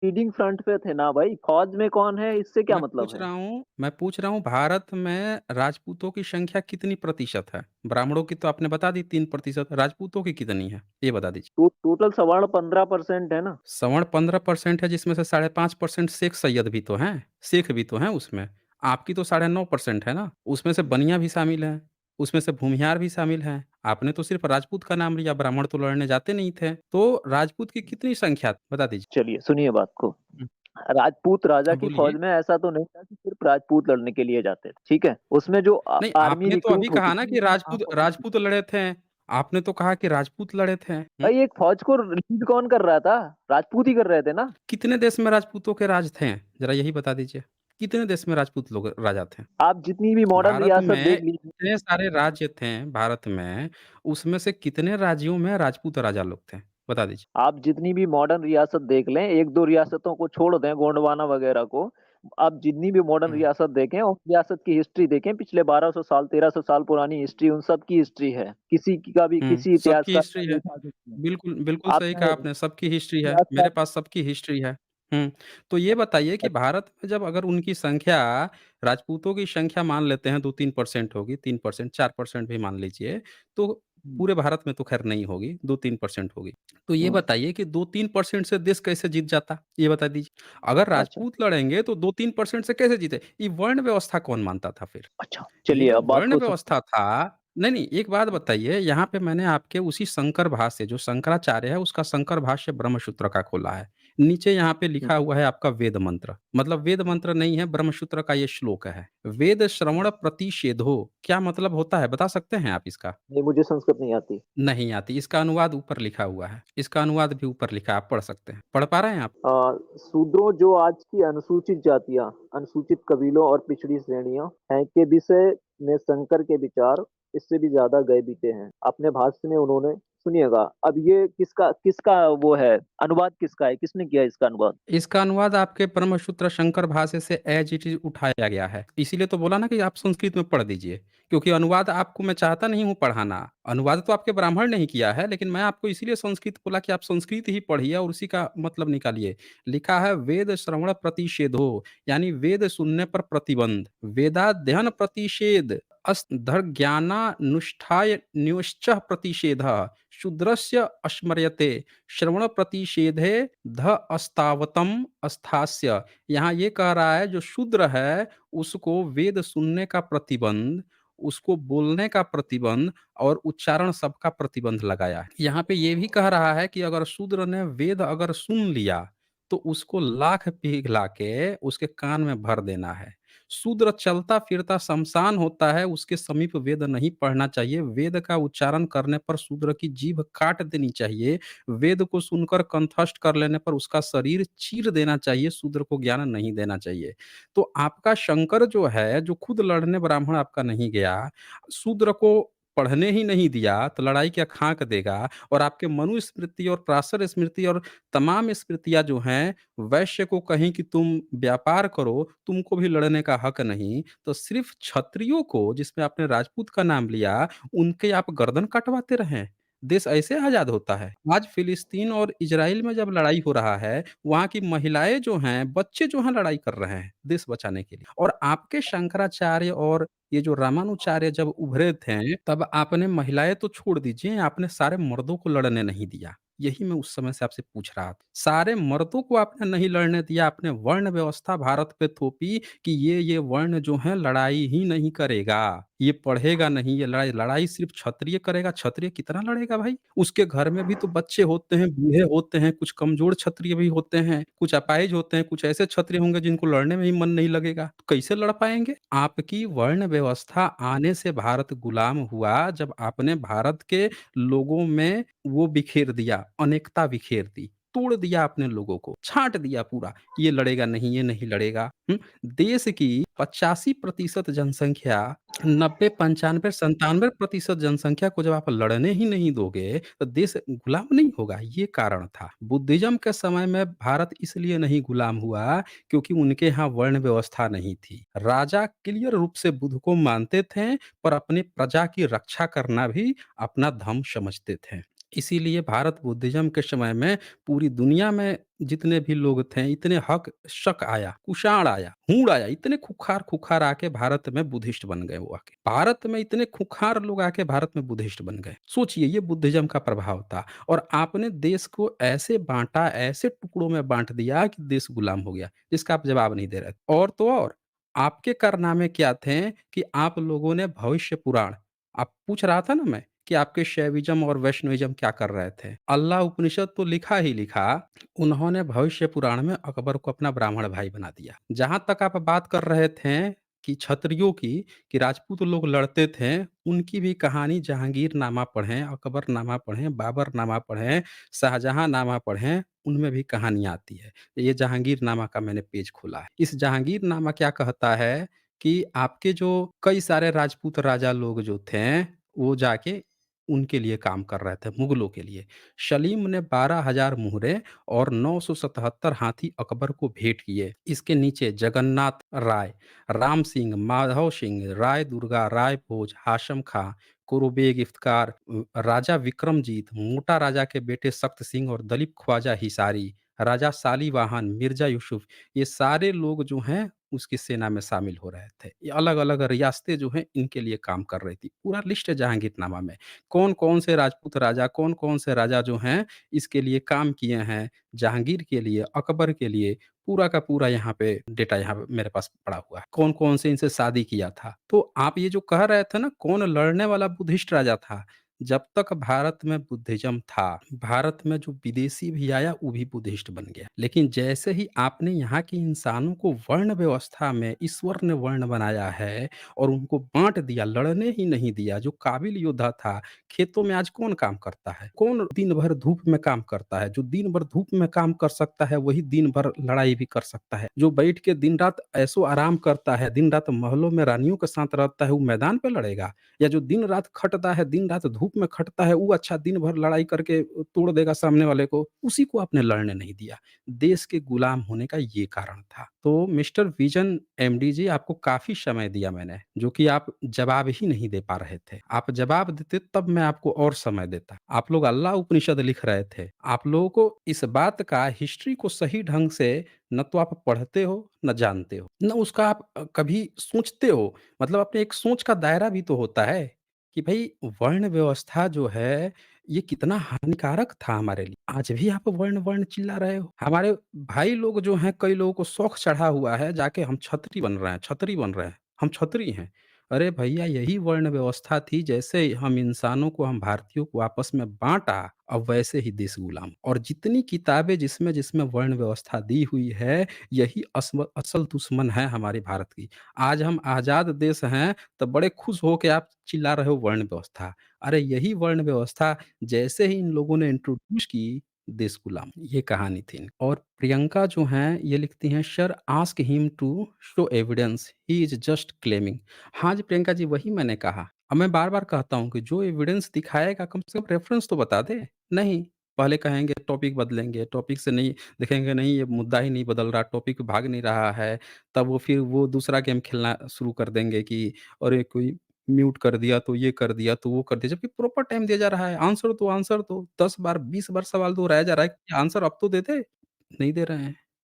लीडिंग फ्रंट पे थे ना भाई, फौज में कौन है इससे क्या मतलब है? मैं पूछ रहा हूँ भारत में राजपूतों की संख्या कितनी प्रतिशत है? ब्राह्मणों की तो आपने बता दी 3%, राजपूतों की कितनी है? ये बता दीजिए। तो टोटल सवर्ण 15% है ना। सवर्ण 15% है जिसमें से 5.5% शेख सैयद भी तो हैं, शेख भी तो हैं उसमें। आपकी तो 9.5% है ना, उसमें से बनिया भी शामिल हैं, उसमें से भूमिहार भी शामिल हैं। आपने तो सिर्फ़ राजपूत का नाम लिया, ब्राह्मण तो लड़ने जाते नहीं थे। तो राजपूत की कितनी संख्या बता दीजिए? चलिए सुनिए बात को। हुँ। राजपूत राजा की बोलिए। फौज में ऐसा तो नहीं था कि सिर्फ राजपूत लड़ने के लिए जाते थे, ठीक है? उसमें जो नहीं, आर्मी आपने तो अभी रिक्रूट होती कहा ना थी कि उसमें राजपूत आपको राजपूत लड़े थे। आपने तो कहा कि राजपूत लड़े थे। भाई एक फौज को लीड कौन कर रहा था? राजपूत ही कर रहे थे ना। कितने देश में राजपूतों के राज थे? ज़रा यही बता दीजिए। कितने देश में राजपूत लोग राजा थे? आप जितनी भी मॉडर्न भारत रियासत में देख लीजिए। इतने सारे राज्य थे भारत में, उसमें से कितने राज्यों में राजपूत राजा लोग थे? बता दीजिए। आप जितनी भी मॉडर्न रियासत देख लें, एक दो रियासतों को छोड़ दें, गोंडवाना वगैरह को। आप जितनी भी मॉडर्न हुँ, रियासत देखें और रियासत की हिस्ट्री देखें, पिछले 1200 साल 1300 साल पुरानी हिस्ट्री, उन सब की हिस्ट्री है। किसी की का भी हुँ, किसी सबकी इतिहासकार का हिस्ट्री भी है। उठा सकते हैं। बिल्कुल, बिल्कुल आप सही कहा चाहे आपने, सबकी हिस्ट्री है। मेरे इतिहासकार। पास सबकी हिस्ट्री है। हुँ, तो ये बताइए कि भारत में जब अगर उनकी संख्या राजपूतों की संख्या मान लेते हैं 2-3% होगी, 3% 4% भी मान लीजिए, तो हम्म, पूरे भारत में तो ख़ैर नहीं होगी, 2-3% होगी। तो ये हम्म, बताइए कि 2-3% से देश कैसे जीत जाता? ये बता दीजिए। अगर अच्छा, राजपूत लड़ेंगे तो 2-3% से कैसे जीते? ये वर्ण व्यवस्था कौन मानता था फिर? अच्छा, ये चलिए जो अब बात वर्ण को समझे। व्यवस्था था नहीं, नहीं, एक बात बताइए, यहाँ पे मैंने आपके उसी शंकर भाष्य जो शंकराचार्य है, उसका शंकर भाष्य ब्रह्मसूत्र का खोला है। नीचे यहाँ पे हम्म, लिखा हुआ है आपका वेद मंत्र, मतलब वेद मंत्र नहीं है, ब्रह्मसूत्र का ये श्लोक है। वेद श्रवण प्रतिषेधो क्या मतलब होता है, बता सकते हैं आप इसका? नहीं, मुझे संस्कृत नहीं आती। नहीं आती, इसका अनुवाद ऊपर लिखा हुआ है। इसका अनुवाद भी ऊपर लिखा है, आप पढ़ सकते हैं। पढ़ पा रहे हैं आप? शूद्रों जो आज की अनुसूचित जातियां, अनुसूचित कबीलों और पिछड़ी श्रेणियां हैं के विषय में शंकर के विचार इससे भी ज्यादा गए बीते हैं। अपने भाष्य में उन्होंने, सुनिएगा, अब ये किसका किसका वो है, अनुवाद किसका है, किसने किया इसका अनुवाद? इसका अनुवाद आपके ब्रह्मसूत्र शंकर भाष्य से एज़ इट इज़ उठाया गया है। इसीलिए तो बोला ना कि आप संस्कृत में पढ़ दीजिए, क्योंकि अनुवाद आपको मैं चाहता नहीं हूँ पढ़ाना। अनुवाद तो आपके ब्राह्मण ने ही किया है, लेकिन मैं आपको इसीलिए संस्कृत बोला कि आप संस्कृत ही पढ़िए और उसी का मतलब निकालिए। लिखा है वेद श्रवण प्रतिषेधो, यानी वेद सुनने पर प्रतिबंध। वेदाध्ययन प्रतिषेध ज्ञानानुष्ठाय न्योश्च प्रतिषेधः शूद्रस्य अस्मर्यते श्रवण प्रतिषेधे ध अस्तावतम अस्थास्य। यहाँ ये कह रहा है जो शूद्र है उसको वेद सुनने का प्रतिबंध, उसको बोलने का प्रतिबंध और उच्चारण सबका प्रतिबंध लगाया है। यहाँ पे ये भी कह रहा है कि अगर शूद्र ने वेद अगर सुन लिया तो उसको लाख पिघला के उसके कान में भर देना है। शूद्र चलता फिरता शमशान होता है, उसके समीप वेद नहीं पढ़ना चाहिए। वेद का उच्चारण करने पर शूद्र की जीभ काट देनी चाहिए। वेद को सुनकर कंठस्थ कर लेने पर उसका शरीर चीर देना चाहिए, शूद्र को ज्ञान नहीं देना चाहिए। तो आपका शंकर जो है, जो खुद लड़ने ब्राह्मण आपका नहीं गया, शूद्र को पढ़ने ही नहीं दिया, तो लड़ाई क्या खाक देगा? और आपके मनुस्मृति और पराशर स्मृति और तमाम स्मृतियाँ जो हैं, वैश्य को कहीं कि तुम व्यापार करो, तुमको भी लड़ने का हक नहीं, तो सिर्फ़ क्षत्रियों को, जिसमें आपने राजपूत का नाम लिया, उनके आप गर्दन कटवाते रहें। देश ऐसे आज़ाद होता है। आज फ़िलिस्तीन और इज़राइल में जब लड़ाई हो रहा है, वहाँ की महिलाएँ जो हैं, बच्चे जो हैं लड़ाई कर रहे हैं, देश बचाने के लिए। और आपके शंकराचार्य और ये जो रामानुचार्य जब उभरे थे, तब आपने महिलाएँ तो छोड़ दीजिए, आपने सारे मर्दों को लड़ने नहीं दिया। यही मैं उस समय से आपसे पूछ रहा था। सारे मर्दों को आपने नहीं लड़ने दिया, आपने वर्ण व्यवस्था भारत पे थोपी कि ये वर्ण जो है लड़ाई ही नहीं करेगा, ये पढ़ेगा नहीं, ये लड़ाई लड़ाई सिर्फ़ क्षत्रिय करेगा, क्षत्रिय कितना लड़ेगा भाई? उसके घर में भी तो बच्चे होते हैं, बूढ़े होते हैं, कुछ कमज़ोर क्षत्रिय भी होते हैं, कुछ अपाहिज होते हैं, कुछ ऐसे क्षत्रिय होंगे जिनको लड़ने में ही मन नहीं लगेगा, तो कैसे लड़ पाएँगे? आपकी वर्ण व्यवस्था आने से भारत गुलाम हुआ, जब आपने भारत के लोगों में वो बिखेर दिया, अनेकता बिखेर दी, तोड़ दिया आपने लोगों को, छाँट दिया पूरा, ये लड़ेगा नहीं, ये नहीं लड़ेगा। देश की 85% जनसंख्या 90, 95, 97% जनसंख्या को जब आप लड़ने ही नहीं दोगे, तो देश गुलाम नहीं होगा, ये कारण था। बुद्धिज़्म के समय में भारत इसलिए नहीं गुलाम हुआ, क्योंकि उनके यहाँ वर्ण व्यवस्था नहीं थी। राजा क्लियर रूप से बुद्ध को मानते थे, पर अपनी प्रजा की रक्षा करना भी अपना धर्म समझते थे। इसीलिए भारत बुद्धिज़्म के समय में पूरी दुनिया में जितने भी लोग थे, इतने हक शक आया, कुषाण आया, हूण आया, इतने खूंखार आके भारत में बुद्धिस्ट बन गए वो आके। भारत में इतने खूंखार लोग आके भारत में बुद्धिस्ट बन गए। सोचिए ये बुद्धिज़्म का प्रभाव था और आपने देश को ऐसे बाँटा, ऐसे टुकड़ों में बाँट दिया कि देश गुलाम हो गया, जिसका आप जवाब नहीं दे रहे। और तो और, आपके कारनामे क्या थे कि आप लोगों ने भविष्य पुराण, आप पूछ रहा था ना मैं कि आपके शैविज़्म और वैष्णविज़्म क्या कर रहे थे। अल्लाह उपनिषद तो लिखा ही लिखा, उन्होंने भविष्य पुराण में अकबर को अपना ब्राह्मण भाई बना दिया। जहाँ तक आप बात कर रहे थे कि क्षत्रियों की, कि राजपूत लोग लड़ते थे, उनकी भी कहानी जहांगीरनामा पढ़ें, अकबरनामा पढ़ें, बाबरनामा पढ़ें, शाहजहाँनामा पढ़ें, उनमें भी कहानियाँ आती है। ये जहांगीरनामा का मैंने पेज खोला है। इस जहांगीरनामा क्या कहता है कि आपके जो कई सारे राजपूत राजा लोग जो थे, वो जाके उनके लिए काम कर रहे थे, मुगलों के लिए। सलीम ने 12,000 मुहरे और 977 हाथी अकबर को भेंट किए। इसके नीचे जगन्नाथ राय, राम सिंह, माधव सिंह, राय दुर्गा, राय भोज, हाशम खां, कुरुबेग इफ्तिकार, राजा विक्रमजीत, मोटा राजा के बेटे सख्त सिंह और दलीप ख्वाजा हिसारी, राजा सालीवाहन, मिर्जा यूसुफ, ये सारे लोग जो हैं उसकी सेना में शामिल हो रहे थे। ये अलग-अलग रियासतें जो हैं इनके लिए काम कर रही थी। पूरा लिस्ट है जहांगीरनामा में। कौन-कौन से राजपूत राजा, कौन-कौन से राजा जो हैं इसके लिए काम किए हैं, जहांगीर के लिए, अकबर के लिए, पूरा का पूरा यहाँ पे डेटा यहाँ पे मेरे पास पड़ा हुआ है। कौन-कौन से इनसे शादी किया था। तो आप ये जो कह रहे थे ना कौन लड़ने वाला बुद्धिस्ट राजा था, जब तक भारत में बुद्धिज़्म था, भारत में जो विदेशी भी आया वो भी बुद्धिस्ट बन गया। लेकिन जैसे ही आपने यहाँ के इंसानों को वर्ण व्यवस्था में ईश्वर ने वर्ण बनाया है और उनको बाँट दिया, लड़ने ही नहीं दिया, जो काबिल योद्धा था, खेतों में आज कौन काम करता है? कौन दिन भर धूप में काम करता है? जो दिन भर धूप में काम कर सकता है, वही दिन भर लड़ाई भी कर सकता है। जो बैठ के दिन-रात ऐशो-आराम करता है, दिन-रात महलों में रानियों के साथ रहता है, वो मैदान पे लड़ेगा? या जो दिन-रात खटता है, दिन-रात धूप में खटता है, वो अच्छा दिन भर लड़ाई करके तोड़ देगा सामने वाले को, उसी को आपने लड़ने नहीं दिया। देश के गुलाम होने का ये कारण था। तो मिस्टर विजन एमडी जी आपको काफ़ी समय दिया मैंने, जो कि आप जवाब ही नहीं दे पा रहे थे। आप जवाब देते तब मैं आपको और समय देता। आप लोग अल्लाह उपनिषद लिख रहे थे। आप लोगों को इस बात का हिस्ट्री को सही ढंग से न तो आप पढ़ते हो, न जानते हो, न उसका आप कभी सोचते हो। मतलब अपने एक सोच का दायरा भी तो होता है कि भई वर्ण व्यवस्था जो है, ये कितना हानिकारक था हमारे लिए। आज भी आप वर्ण वर्ण चिल्ला रहे हो। हमारे भाई लोग जो हैं, कई लोगों को शौक चढ़ा हुआ है, जाके हम छतरी बन रहे हैं, छतरी बन रहे हैं, हम छतरी हैं। अरे भैया यही वर्ण व्यवस्था थी, जैसे हम इंसानों को, हम भारतीयों को आपस में बाँटा, अब वैसे ही देश गुलाम। और जितनी किताबें जिसमें जिसमें वर्ण व्यवस्था दी हुई है, यही असल दुश्मन है हमारे भारत की। आज हम आज़ाद देश हैं, तो बड़े खुश हो के आप चिल्ला रहे हो वर्ण व्यवस्था। अरे यही वर्ण व्यवस्था जैसे ही इन लोगों ने इंट्रोड्यूस की, देश गुलाम। ये कहानी थी। और प्रियंका जो हैं, ये लिखती हैं, sir ask him to show evidence, he is just claiming. हाँ जी, प्रियंका जी वही मैंने कहा। अब मैं बार-बार कहता हूँ कि जो एविडेंस दिखाएगा कम से कम रेफ़रेंस तो बता दे। नहीं, पहले कहेंगे टॉपिक बदलेंगे, टॉपिक से नहीं देखेंगे, नहीं ये मुद्दा ही नहीं बदल रहा, टॉपिक भाग नहीं रहा है, तब वो फिर वो दूसरा गेम खेलना शुरू कर देंगे कि अरे कोई म्यूट कर दिया, तो ये कर दिया, तो वो कर दिया, जबकि प्रॉपर टाइम दिया जा रहा है। आंसर दो, 10 बार, 20 बार सवाल दोहराया जा रहा है कि आंसर अब तो दे दे, नहीं दे रहे हैं।